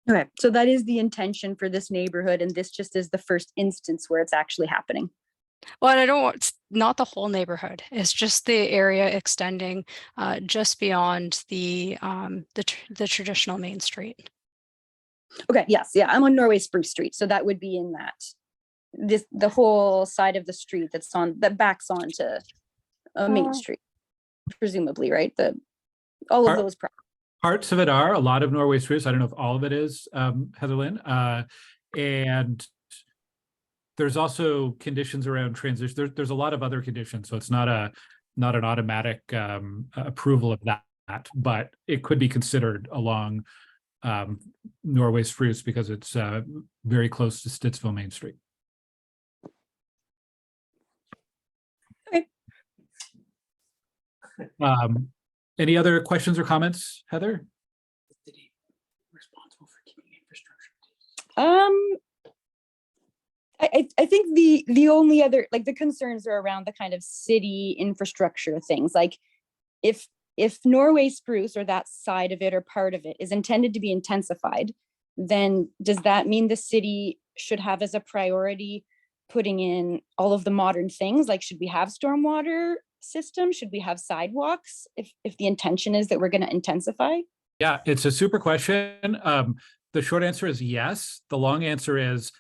Okay, so that is the intention for this neighborhood, and this just is the first instance where it's actually happening. Well, and it's not the whole neighborhood. It's just the area extending just beyond the traditional main street. Okay, yes, yeah, I'm on Norway Spruce Street, so that would be in that the whole side of the street that backs onto Main Street, presumably, right? All of those parts of it are. A lot of Norway Spruce. I don't know if all of it is, Heather Lynn. And there's also conditions around transition. There's a lot of other conditions, so it's not an automatic approval of that, but it could be considered along Norway Spruce because it's very close to Stittsville Main Street. Okay. Any other questions or comments, Heather? I think the only other, like, the concerns are around the kind of city infrastructure things. Like, if Norway Spruce or that side of it or part of it is intended to be intensified, then does that mean the city should have as a priority putting in all of the modern things? Like, should we have stormwater system? Should we have sidewalks if the intention is that we're going to intensify? Yeah, it's a super question. The short answer is yes. The long answer is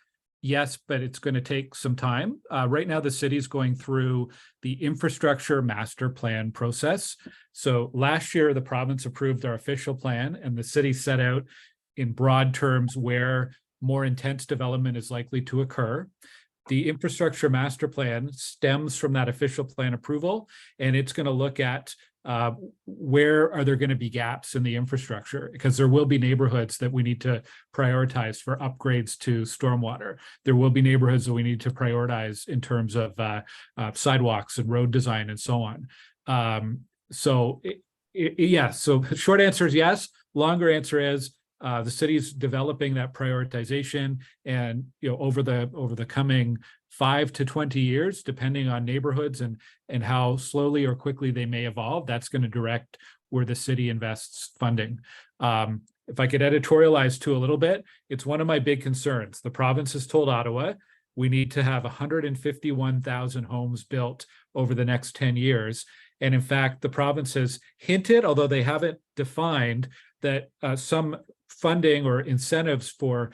yes, but it's going to take some time. Right now, the city's going through the infrastructure master plan process. So last year, the province approved our official plan, and the city set out in broad terms where more intense development is likely to occur. The infrastructure master plan stems from that official plan approval, and it's going to look at where are there going to be gaps in the infrastructure, because there will be neighborhoods that we need to prioritize for upgrades to stormwater. There will be neighborhoods that we need to prioritize in terms of sidewalks and road design and so on. So short answer is yes. Longer answer is the city's developing that prioritization, and over the coming 5 to 20 years, depending on neighborhoods and how slowly or quickly they may evolve, that's going to direct where the city invests funding. If I could editorialize too a little bit, it's one of my big concerns. The province has told Ottawa we need to have 151,000 homes built over the next 10 years. And in fact, the province has hinted, although they haven't defined, that some funding or incentives for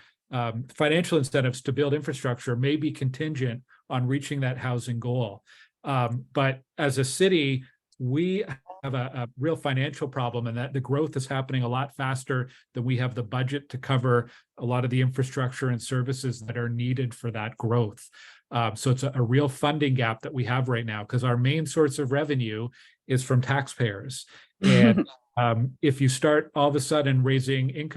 financial incentives to build infrastructure may be contingent on reaching that housing goal. But as a city, we have a real financial problem, and that the growth is happening a lot faster than we have the budget to cover a lot of the infrastructure and services that are needed for that growth. So it's a real funding gap that we have right now, because our main source of revenue is from taxpayers. And if you start all of a sudden raising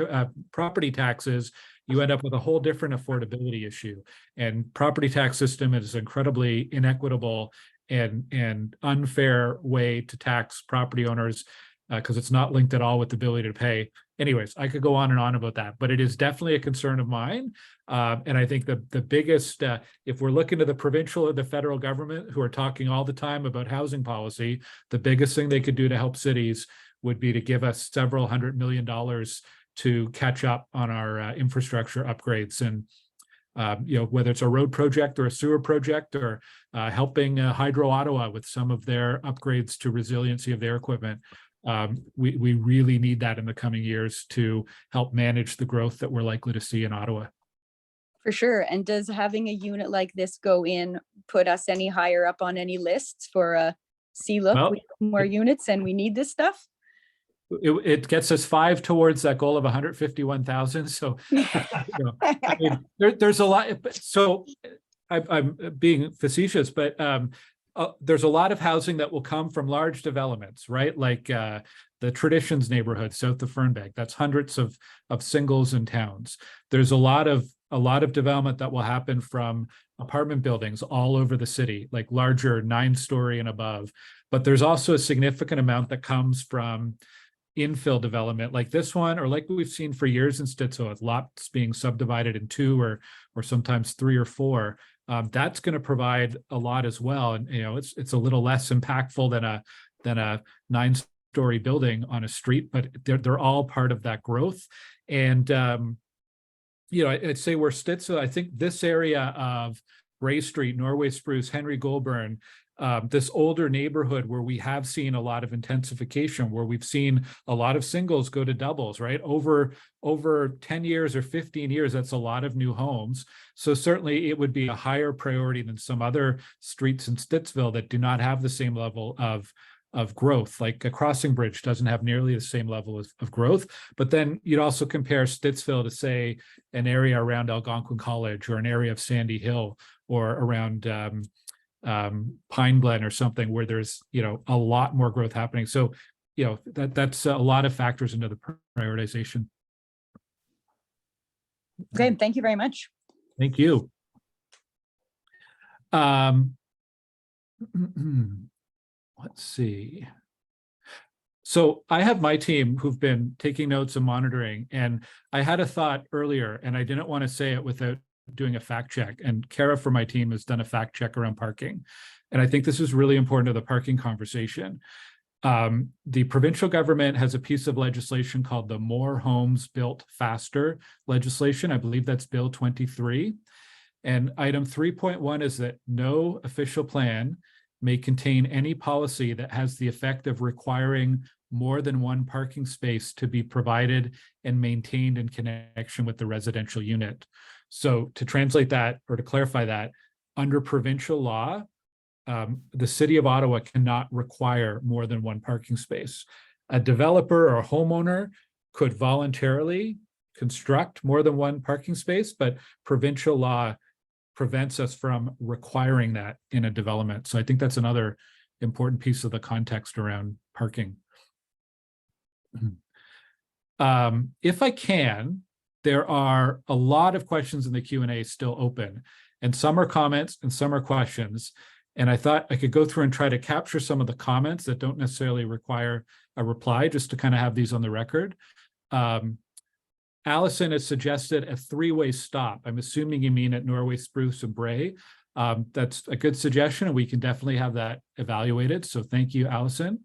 property taxes, you end up with a whole different affordability issue. And property tax system is incredibly inequitable and unfair way to tax property owners, because it's not linked at all with the ability to pay. Anyways, I could go on and on about that, but it is definitely a concern of mine. And I think the biggest, if we're looking to the provincial or the federal government, who are talking all the time about housing policy, the biggest thing they could do to help cities would be to give us several $100 million to catch up on our infrastructure upgrades. And whether it's a road project or a sewer project, or helping Hydro Ottawa with some of their upgrades to resiliency of their equipment, we really need that in the coming years to help manage the growth that we're likely to see in Ottawa. For sure. And does having a unit like this go in put us any higher up on any lists for see, look, Well, we have more units and we need this stuff? It gets us 5 towards that goal of 151,000. So I mean, there's a lot. So I'm being facetious, but there's a lot of housing that will come from large developments, right? Like the Traditions neighborhood south of Fernbank. That's hundreds of singles in towns. There's a lot of development that will happen from apartment buildings all over the city, like larger 9-story and above. But there's also a significant amount that comes from infill development like this one, or like we've seen for years in Stittsville, with lots being subdivided in 2 or sometimes 3 or 4. That's going to provide a lot as well. And it's a little less impactful than a 9-story building on a street, but they're all part of that growth. And I'd say where Stittsville, I think this area of Brae Street, Norway Spruce, Henry Goulburn, this older neighborhood where we have seen a lot of intensification, where we've seen a lot of singles go to doubles, right? Over 10 years or 15 years, that's a lot of new homes. So certainly it would be a higher priority than some other streets in Stittsville that do not have the same level of growth. Like a Crossing Bridge doesn't have nearly the same level of growth. But then you'd also compare Stittsville to, say, an area around Algonquin College or an area of Sandy Hill or around Pine Glen or something where there's, a lot more growth happening. So, that's a lot of factors into the prioritization. Okay, thank you very much. Thank you. Let's see. So I have my team who've been taking notes and monitoring, and I had a thought earlier and I didn't want to say it without doing a fact check. And Kara for my team has done a fact check around parking. And I think this is really important to the parking conversation. The provincial government has a piece of legislation called the More Homes Built Faster legislation. I believe that's Bill 23. And item 3.1 is that no official plan may contain any policy that has the effect of requiring more than one parking space to be provided and maintained in connection with the residential unit. So to translate that, or to clarify that, under provincial law, the City of Ottawa cannot require more than one parking space. A developer or a homeowner could voluntarily construct more than one parking space, but provincial law prevents us from requiring that in a development. So I think that's another important piece of the context around parking. If I can, there are a lot of questions in the Q&A still open, and some are comments and some are questions. And I thought I could go through and try to capture some of the comments that don't necessarily require a reply, just to kind of have these on the record. Allison has suggested a three-way stop. I'm assuming you mean at Norway Spruce and Brae. That's a good suggestion, and we can definitely have that evaluated. So thank you, Allison.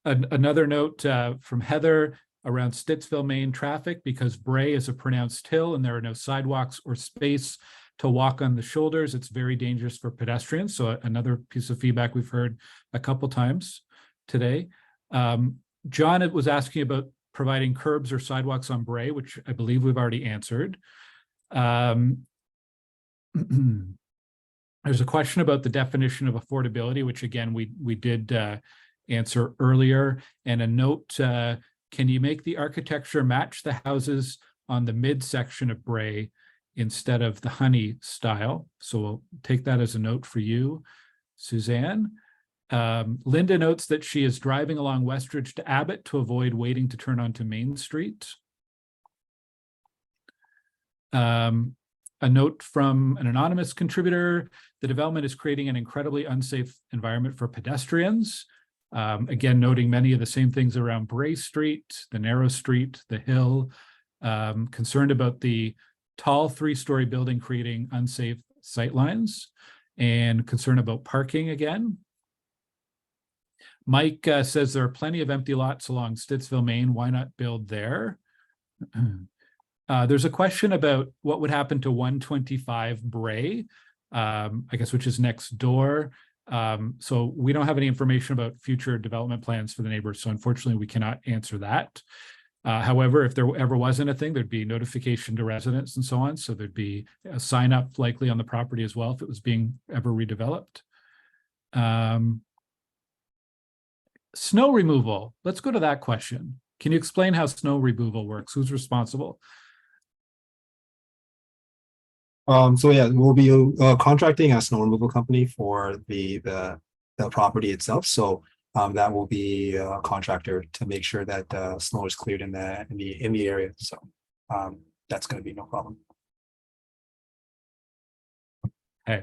Another note from Heather around Stittsville main traffic, because Brae is a pronounced hill and there are no sidewalks or space to walk on the shoulders. It's very dangerous for pedestrians. So another piece of feedback we've heard a couple times today. John was asking about providing curbs or sidewalks on Brae, which I believe we've already answered. There's a question about the definition of affordability, which again, we did answer earlier. And a note, can you make the architecture match the houses on the midsection of Brae instead of the honey style? So we'll take that as a note for you, Suzanne. Linda notes that she is driving along Westridge to Abbott to avoid waiting to turn onto Main Street. A note from an anonymous contributor: the development is creating an incredibly unsafe environment for pedestrians. Again, noting many of the same things around Brae Street, the narrow street, the hill, concerned about the tall three-story building creating unsafe sightlines, and concern about parking again. Mike says there are plenty of empty lots along Stittsville, Maine. Why not build there? There's a question about what would happen to 125 Brae, I guess, which is next door. So we don't have any information about future development plans for the neighbors. So unfortunately, we cannot answer that. However, if there ever wasn't a thing, there'd be notification to residents and so on. So there'd be a sign up likely on the property as well if it was being ever redeveloped. Snow removal. Let's go to that question. Can you explain how snow removal works? Who's responsible? So yeah, we'll be contracting a snow removal company for the property itself. So that will be a contractor to make sure that snow is cleared in the area. So that's going to be no problem. Okay.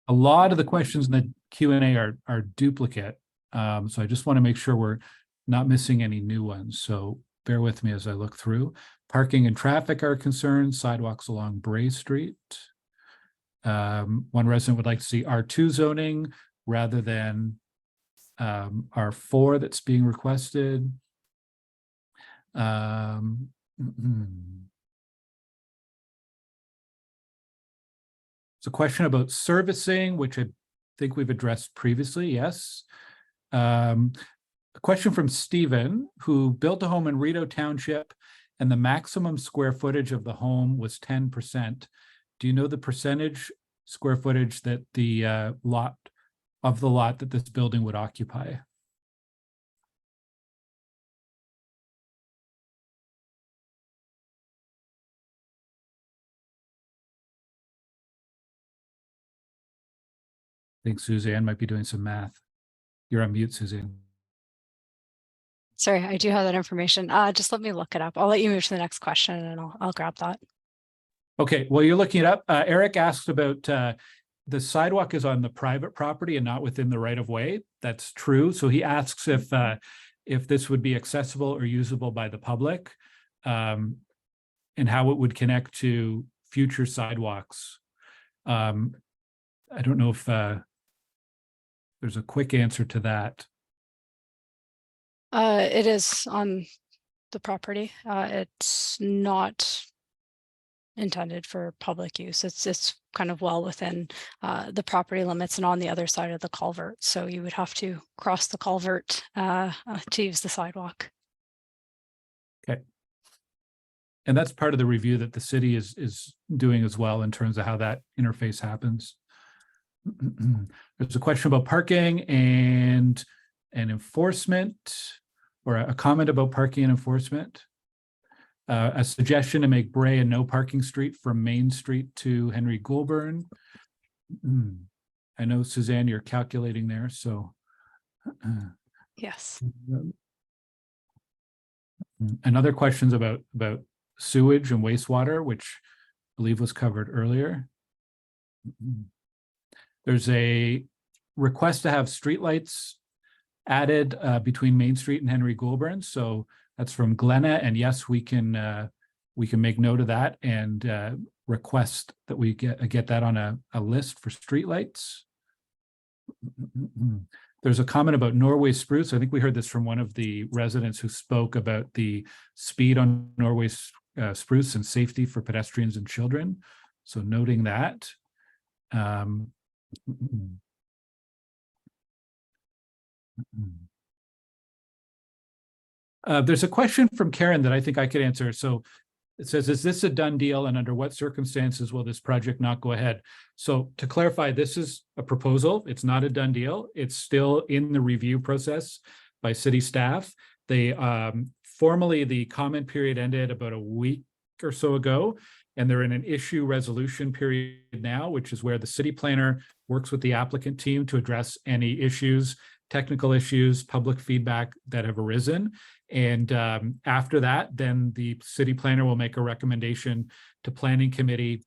A lot of the questions in the Q&A are duplicate. So I just want to make sure we're not missing any new ones. So bear with me as I look through. Parking and traffic are concerned. Sidewalks along Brae Street. One resident would like to see R2 zoning rather than R4 that's being requested. a question about servicing, which I think we've addressed previously. Yes. A question from Stephen, who built a home in Rideau Township and the maximum square footage of the home was 10%. Do you know the percentage square footage that the lot that this building would occupy? I think Suzanne might be doing some math. You're on mute, Suzanne. Sorry, I do have that information. Just let me look it up. I'll let you move to the next question and I'll grab that. Okay, well, you're looking it up. Eric asked about the sidewalk is on the private property and not within the right of way. That's true. So he asks if this would be accessible or usable by the public, and how it would connect to future sidewalks. I don't know if there's a quick answer to that. It is on the property. It's not intended for public use. It's kind of well within the property limits and on the other side of the culvert. So you would have to cross the culvert to use the sidewalk. Okay. And that's part of the review that the city is doing as well in terms of how that interface happens. There's a question about parking and enforcement, or a comment about parking and enforcement. A suggestion to make Brae a no parking street from Main Street to Henry Goulburn. I know, Suzanne, you're calculating there, so. Yes. And other questions about sewage and wastewater, which I believe was covered earlier. There's a request to have streetlights added between Main Street and Henry Goulburn. So that's from Glenna, and yes, we can make note of that and request that we get that on a list for streetlights. There's a comment about Norway Spruce. I think we heard this from one of the residents who spoke about the speed on Norway Spruce and safety for pedestrians and children. So noting that. There's a question from Karen that I think I could answer. So it says, is this a done deal, and under what circumstances will this project not go ahead? So to clarify, this is a proposal. It's not a done deal. It's still in the review process by city staff. They formally, the comment period ended about a week or so ago, and they're in an issue resolution period now, which is where the city planner works with the applicant team to address any issues, technical issues, public feedback that have arisen. And after that, then the city planner will make a recommendation to planning committee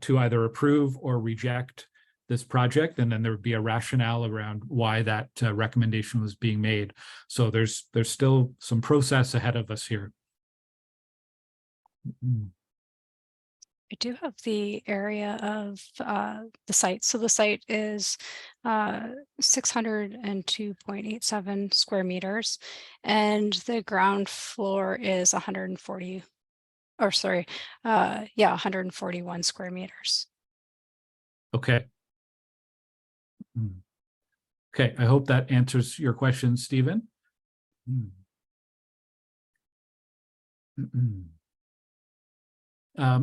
to either approve or reject this project. And then there would be a rationale around why that recommendation was being made. So there's still some process ahead of us here. I do have the area of the site. So the site is 602.87 square meters, and the ground floor is 141 square meters. Okay. Okay, I hope that answers your question, Stephen.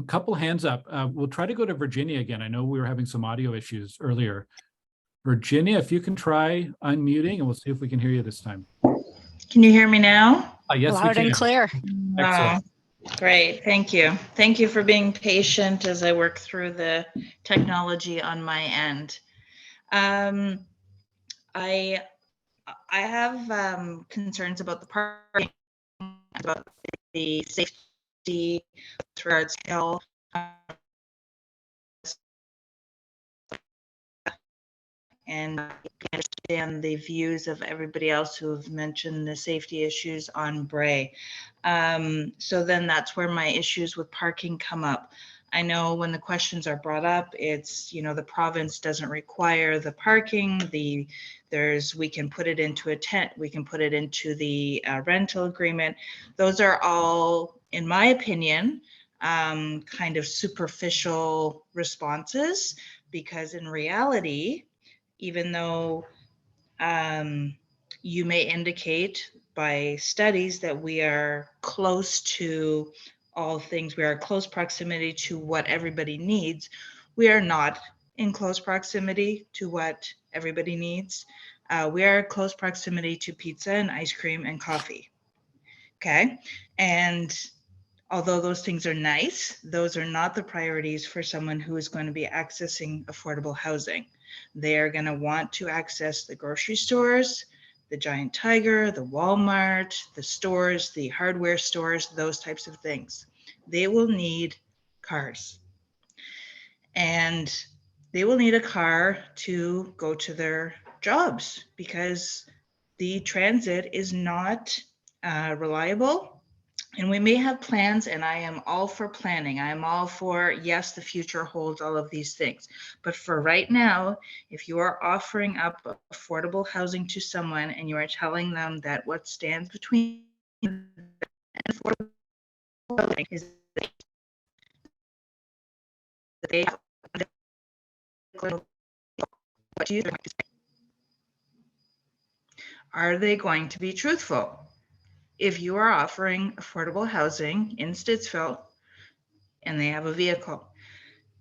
Couple hands up. We'll try to go to Virginia again. I know we were having some audio issues earlier. Virginia, if you can try unmuting, and we'll see if we can hear you this time. Can you hear me now? Yes, loud and clear. Excellent. Great, thank you. Thank you for being patient as I work through the technology on my end. I have concerns about the parking, about the safety with regards to health. And I understand the views of everybody else who have mentioned the safety issues on Brae. So then that's where my issues with parking come up. I know when the questions are brought up, it's, the province doesn't require the parking. We can put it into a tent, we can put it into the rental agreement. Those are all, in my opinion, kind of superficial responses because in reality, even though you may indicate by studies that we are close to all things, we are close proximity to what everybody needs, we are not in close proximity to what everybody needs. We are close proximity to pizza and ice cream and coffee. Okay. And although those things are nice, those are not the priorities for someone who is going to be accessing affordable housing. They are going to want to access the grocery stores, the Giant Tiger, the Walmart, the stores, the hardware stores, those types of things. They will need cars. And they will need a car to go to their jobs because the transit is not reliable. And we may have plans, and I am all for planning. I am all for, yes, the future holds all of these things. But for right now, if you are offering up affordable housing to someone and you are telling them that what stands between and affordable housing is that they have what you are they going to be truthful? If you are offering affordable housing in Stittsville and they have a vehicle,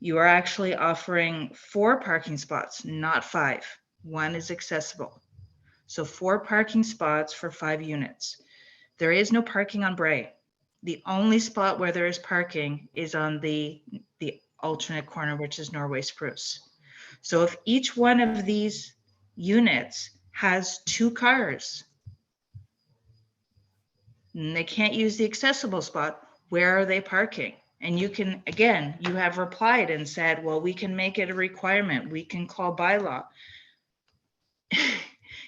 you are actually offering 4 parking spots, not 5. 1 is accessible. So 4 parking spots for 5 units. There is no parking on Brae. The only spot where there is parking is on the alternate corner, which is Norway Spruce. So if each one of these units has 2 cars, and they can't use the accessible spot, where are they parking? And you can, again, you have replied and said, well, we can make it a requirement. We can call bylaw.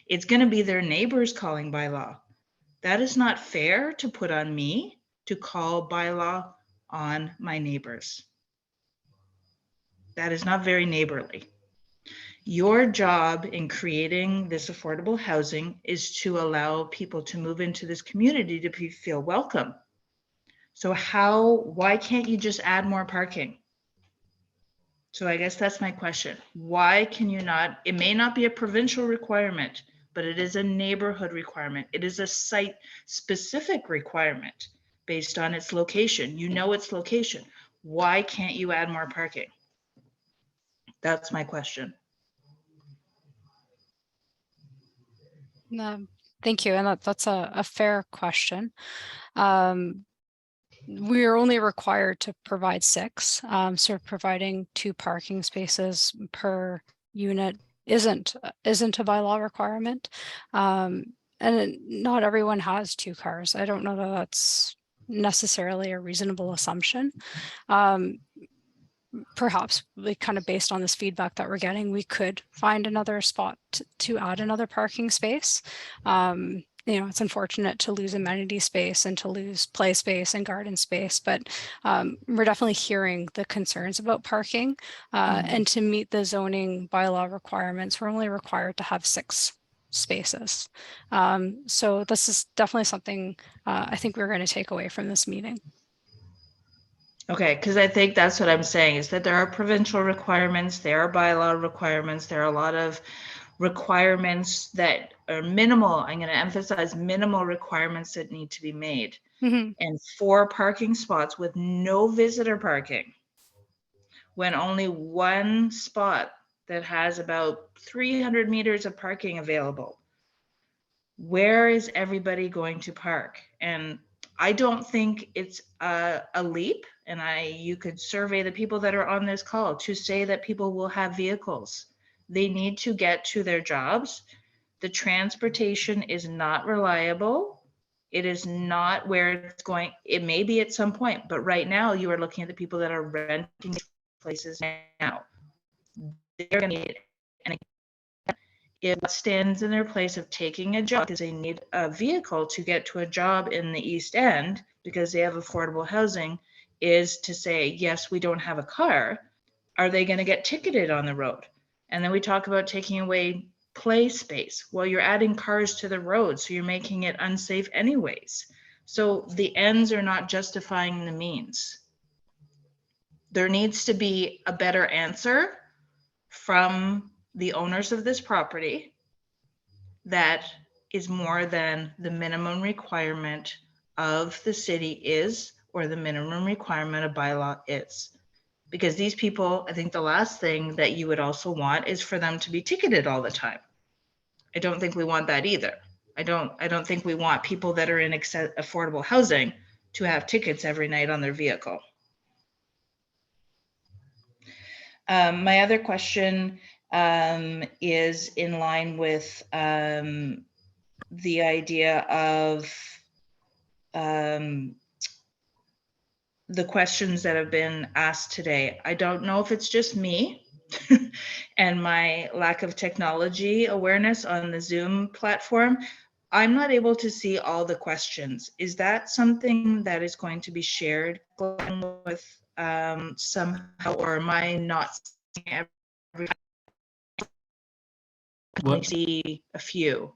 It's going to be their neighbors calling bylaw. That is not fair to put on me to call bylaw on my neighbors. That is not very neighborly. Your job in creating this affordable housing is to allow people to move into this community to feel welcome. So why can't you just add more parking? So I guess that's my question. Why can you not? It may not be a provincial requirement, but it is a neighborhood requirement. It is a site specific requirement based on its location. You know its location. Why can't you add more parking? That's my question. Thank you. And that's a fair question. We're only required to provide 6. So providing 2 parking spaces per unit isn't a bylaw requirement. And not everyone has 2 cars. I don't know that that's necessarily a reasonable assumption. Perhaps kind of based on this feedback that we're getting, we could find another spot to add another parking space. You know, it's unfortunate to lose amenity space and to lose play space and garden space, but we're definitely hearing the concerns about parking. And to meet the zoning bylaw requirements, we're only required to have 6 spaces. So this is definitely something I think we're going to take away from this meeting. Okay, because I think that's what I'm saying is that there are provincial requirements, there are bylaw requirements, there are a lot of requirements that are minimal. I'm going to emphasize minimal requirements that need to be made. And 4 parking spots with no visitor parking, when only 1 spot that has about 300 meters of parking available. Where is everybody going to park? And I don't think it's a leap, and you could survey the people that are on this call to say that people will have vehicles. They need to get to their jobs. The transportation is not reliable. It is not where it's going. It may be at some point, but right now you are looking at the people that are renting places now. They're going to need it. And if what stands in their place of taking a job because they need a vehicle to get to a job in the East End because they have affordable housing is to say, yes, we don't have a car. Are they going to get ticketed on the road? And then we talk about taking away play space. Well, you're adding cars to the road, so you're making it unsafe anyways. So the ends are not justifying the means. There needs to be a better answer from the owners of this property that is more than the minimum requirement of the city is, or the minimum requirement of bylaw is. Because these people, I think the last thing that you would also want is for them to be ticketed all the time. I don't think we want that either. I don't think we want people that are in affordable housing to have tickets every night on their vehicle. My other question is in line with the idea of the questions that have been asked today. I don't know if it's just me and my lack of technology awareness on the Zoom platform. I'm not able to see all the questions. Is that something that is going to be shared with somehow, or am I not seeing every? I see a few.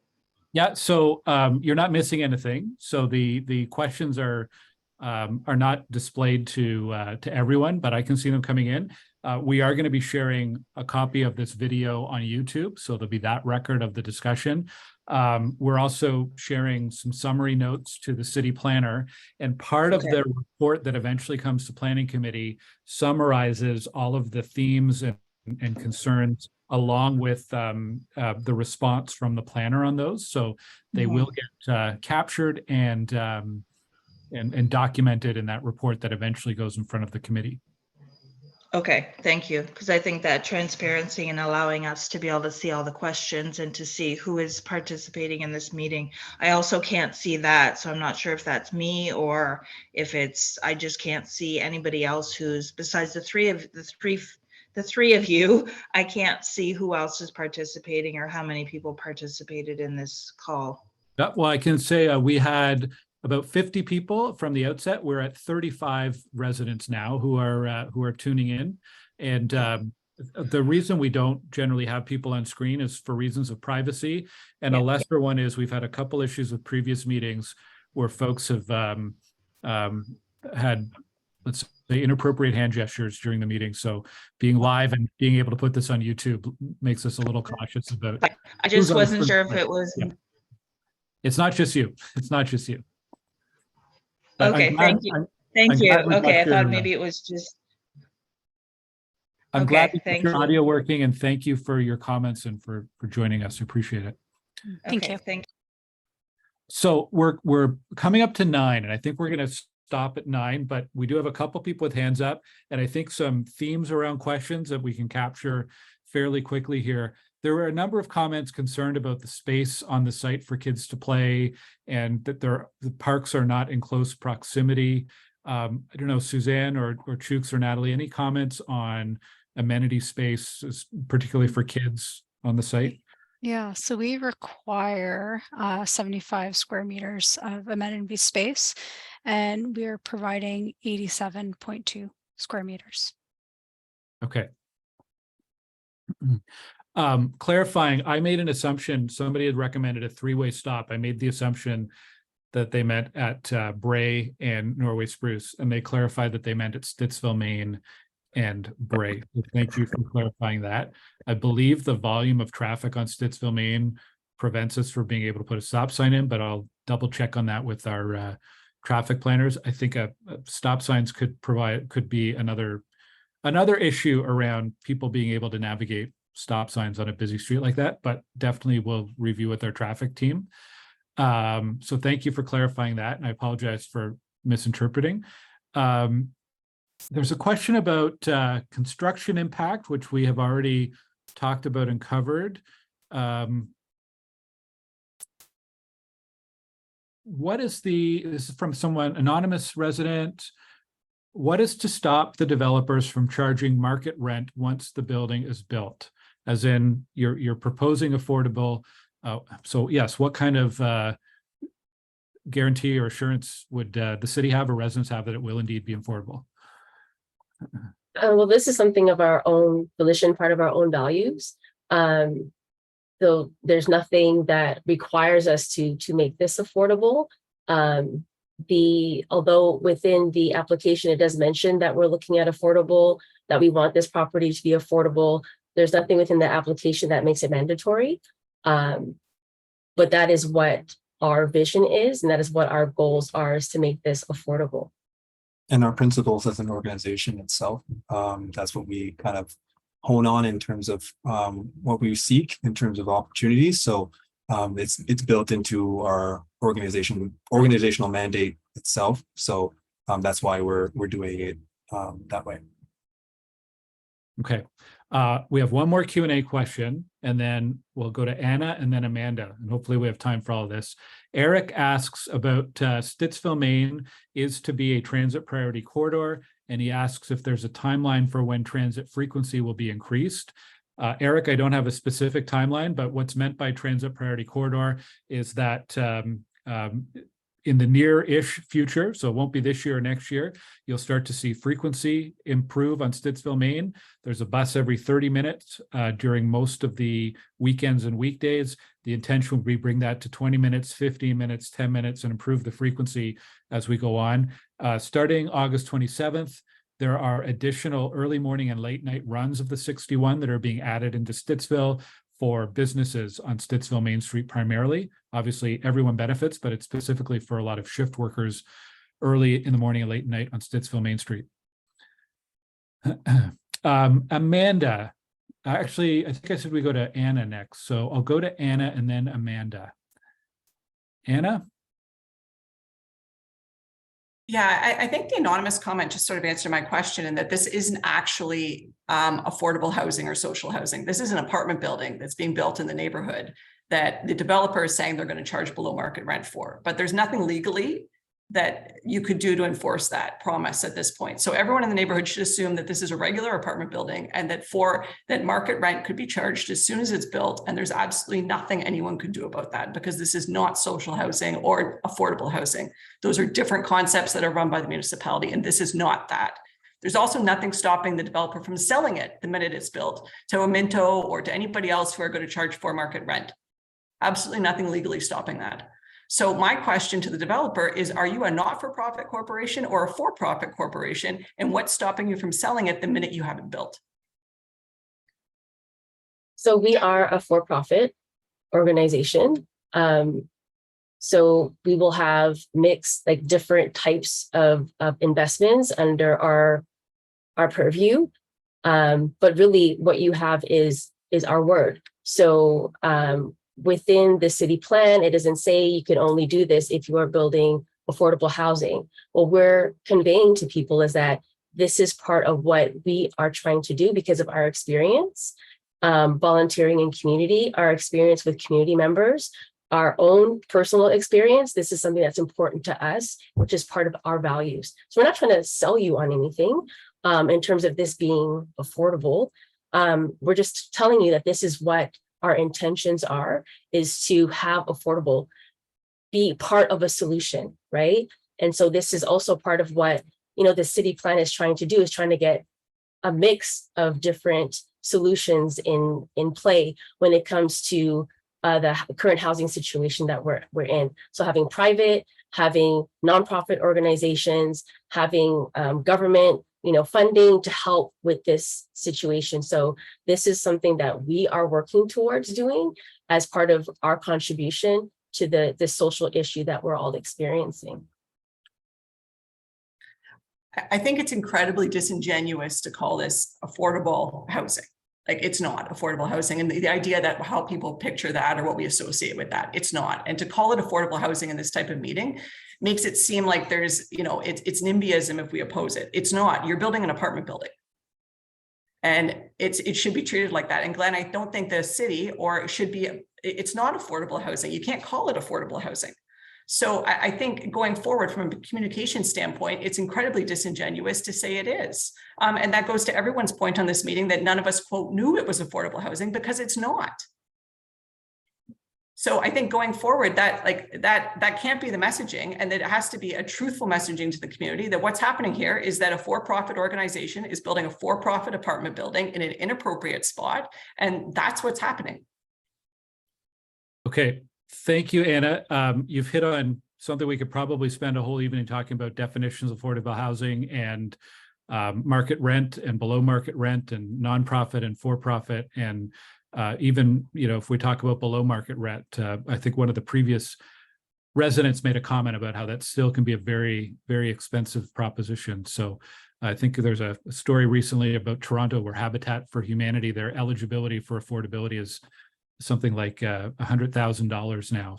Yeah, so you're not missing anything. So the questions are not displayed to everyone, but I can see them coming in. We are going to be sharing a copy of this video on YouTube, so there'll be that record of the discussion. We're also sharing some summary notes to the city planner, and part of the report that eventually comes to planning committee summarizes all of the themes and concerns along with the response from the planner on those. So they will get captured and documented in that report that eventually goes in front of the committee. Okay, thank you. Because I think that transparency and allowing us to be able to see all the questions and to see who is participating in this meeting. I also can't see that, so I'm not sure if that's me or if it's, I just can't see anybody else who's besides the three of you. I can't see who else is participating or how many people participated in this call. Yeah, well, I can say we had about 50 people from the outset. We're at 35 residents now who are tuning in, and the reason we don't generally have people on screen is for reasons of privacy. And a lesser one is we've had a couple issues with previous meetings where folks have had, let's say, inappropriate hand gestures during the meeting. So being live and being able to put this on YouTube makes us a little cautious about. I just wasn't sure if it was. Yeah. It's not just you. It's not just you. But okay, thank you. Thank you. Okay, I thought maybe it was just. I'm glad to get your audio working, and thank you for your comments and for joining us. Appreciate it. Thank you. Thank you. So we're coming up to 9, and I think we're going to stop at 9, but we do have a couple people with hands up, and I think some themes around questions that we can capture fairly quickly here. There were a number of comments concerned about the space on the site for kids to play, and that the parks are not in close proximity. I don't know, Suzanne or Chooks or Natalie, any comments on amenity space, particularly for kids on the site? Yeah, so we require 75 square meters of amenity space, and we're providing 87.2 square meters. Okay. Clarifying, I made an assumption, somebody had recommended a 3-way stop. I made the assumption that they meant at Brae and Norway Spruce, and they clarified that they meant at Stittsville, Maine and Brae. So thank you for clarifying that. I believe the volume of traffic on Stittsville, Maine prevents us from being able to put a stop sign in, but I'll double check on that with our traffic planners. I think stop signs could be another issue around people being able to navigate stop signs on a busy street like that, but definitely we'll review with our traffic team. So thank you for clarifying that, and I apologize for misinterpreting. There's a question about construction impact, which we have already talked about and covered. This is from someone, anonymous resident. What is to stop the developers from charging market rent once the building is built? As in, you're proposing affordable. So yes, what kind of guarantee or assurance would the city have or residents have that it will indeed be affordable? Well, this is something of our own volition, part of our own values. So there's nothing that requires us to make this affordable. Although within the application, it does mention that we're looking at affordable, that we want this property to be affordable. There's nothing within the application that makes it mandatory. But that is what our vision is, and that is what our goals are, is to make this affordable. And our principles as an organization itself, that's what we kind of hone on in terms of what we seek in terms of opportunities. So it's built into our organizational mandate itself. So that's why we're doing it that way. Okay. We have one more Q&A question, and then we'll go to Anna and then Amanda, and hopefully we have time for all of this. Eric asks about Stittsville, Maine is to be a transit priority corridor, and he asks if there's a timeline for when transit frequency will be increased. Eric, I don't have a specific timeline, but what's meant by transit priority corridor is that in the near-ish future, so it won't be this year or next year, you'll start to see frequency improve on Stittsville, Maine. There's a bus every 30 minutes during most of the weekends and weekdays. The intention would be bring that to 20 minutes, 15 minutes, 10 minutes, and improve the frequency as we go on. Starting August 27th, there are additional early morning and late night runs of the 61 that are being added into Stittsville for businesses on Stittsville Main Street primarily. Obviously, everyone benefits, but it's specifically for a lot of shift workers early in the morning and late night on Stittsville Main Street. Amanda, actually, I think I said we go to Anna next. So I'll go to Anna and then Amanda. Anna? Yeah, I think the anonymous comment just sort of answered my question, in that this isn't actually affordable housing or social housing. This is an apartment building that's being built in the neighborhood that the developer is saying they're going to charge below market rent for. But there's nothing legally that you could do to enforce that promise at this point. So everyone in the neighborhood should assume that this is a regular apartment building, and that market rent could be charged as soon as it's built. And there's absolutely nothing anyone could do about that, because this is not social housing or affordable housing. Those are different concepts that are run by the municipality, and this is not that. There's also nothing stopping the developer from selling it the minute it's built to a Minto or to anybody else who are going to charge for market rent. Absolutely nothing legally stopping that. So my question to the developer is, are you a not-for-profit corporation or a for-profit corporation? And what's stopping you from selling it the minute you have it built? So we are a for-profit organization. So we will have mixed, like, different types of investments under our purview. But really what you have is our word. So within the city plan, it doesn't say you can only do this if you are building affordable housing. What we're conveying to people is that this is part of what we are trying to do because of our experience, volunteering in community, our experience with community members, our own personal experience. This is something that's important to us, which is part of our values. So we're not trying to sell you on anything in terms of this being affordable. We're just telling you that this is what our intentions are, is to have affordable be part of a solution, right? And so this is also part of what, the city plan is trying to do, is trying to get a mix of different solutions in play when it comes to the current housing situation that we're in. So having private, having nonprofit organizations, having government, funding to help with this situation. So this is something that we are working towards doing as part of our contribution to the social issue that we're all experiencing. I think it's incredibly disingenuous to call this affordable housing. Like, it's not affordable housing. And the idea that how people picture that or what we associate with that, it's not. And to call it affordable housing in this type of meeting makes it seem like there's, it's NIMBYism if we oppose it. It's not. You're building an apartment building. And it should be treated like that. And Glenn, I don't think the city it's not affordable housing. You can't call it affordable housing. So I think going forward from a communication standpoint, it's incredibly disingenuous to say it is. And that goes to everyone's point on this meeting that none of us, quote, knew it was affordable housing, because it's not. So I think going forward, that can't be the messaging, and that it has to be a truthful messaging to the community that what's happening here is that a for-profit organization is building a for-profit apartment building in an inappropriate spot, and that's what's happening. Okay, thank you, Anna. You've hit on something we could probably spend a whole evening talking about: definitions of affordable housing and market rent and below market rent and nonprofit and for-profit. And even, if we talk about below market rent, I think one of the previous residents made a comment about how that still can be a very, very expensive proposition. So I think there's a story recently about Toronto where Habitat for Humanity, their eligibility for affordability is something like $100,000 now.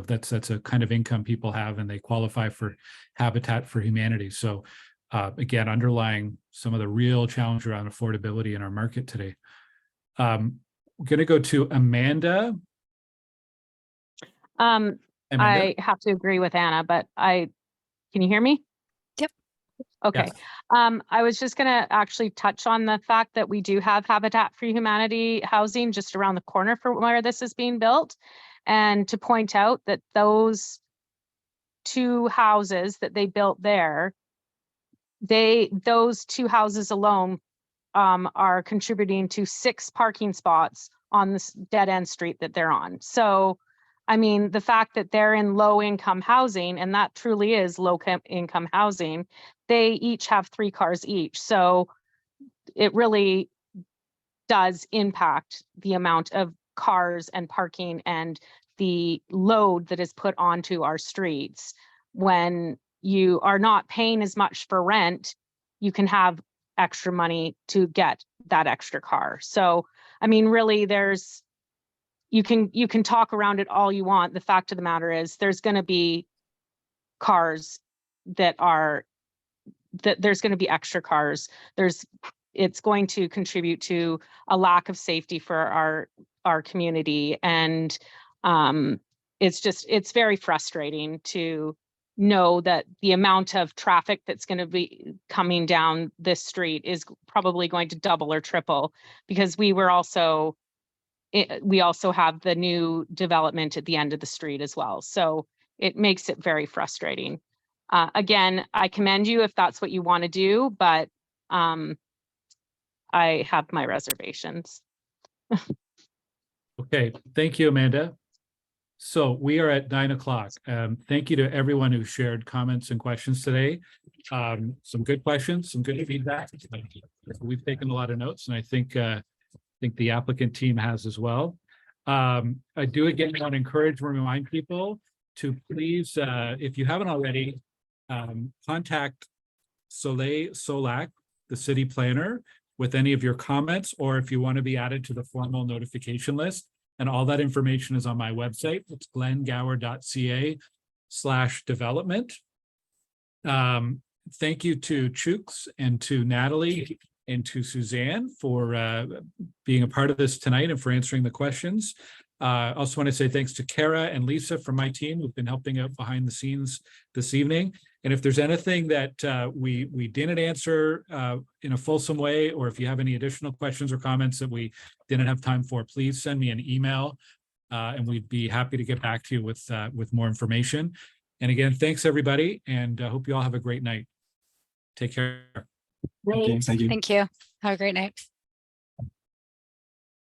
That's a kind of income people have, and they qualify for Habitat for Humanity. So again, underlying some of the real challenge around affordability in our market today. I'm going to go to Amanda. Amanda? I have to agree with Anna, but can you hear me? Yep. Okay. Yes. I was just going to actually touch on the fact that we do have Habitat for Humanity housing just around the corner from where this is being built. And to point out that those 2 houses that they built there, those 2 houses alone are contributing to 6 parking spots on this dead end street that they're on. So, I mean, the fact that they're in low income housing, and that truly is low income housing, they each have 3 cars each. So it really does impact the amount of cars and parking and the load that is put onto our streets. When you are not paying as much for rent, you can have extra money to get that extra car. So, I mean, really, you can talk around it all you want. The fact of the matter is there's going to be cars there's going to be extra cars. It's going to contribute to a lack of safety for our community. And it's very frustrating to know that the amount of traffic that's going to be coming down this street is probably going to double or triple, because we also have the new development at the end of the street as well. So it makes it very frustrating. Again, I commend you if that's what you want to do, but I have my reservations. Okay, thank you, Amanda. So we are at 9 o'clock. Thank you to everyone who shared comments and questions today. Some good questions, some good feedback. We've taken a lot of notes, and I think the applicant team has as well. I do again want to encourage and remind people to please, if you haven't already, contact Soleil Solac, the city planner, with any of your comments, or if you want to be added to the formal notification list. And all that information is on my website. It's glengower.ca/development. Thank you to Chooks and to Natalie and to Suzanne for being a part of this tonight and for answering the questions. I also want to say thanks to Kara and Lisa from my team who've been helping out behind the scenes this evening. And if there's anything that we didn't answer in a fulsome way, or if you have any additional questions or comments that we didn't have time for, please send me an email and we'd be happy to get back to you with more information. And again, thanks everybody, and I hope you all have a great night. Take care. Thank you. Thank you. Have a great night.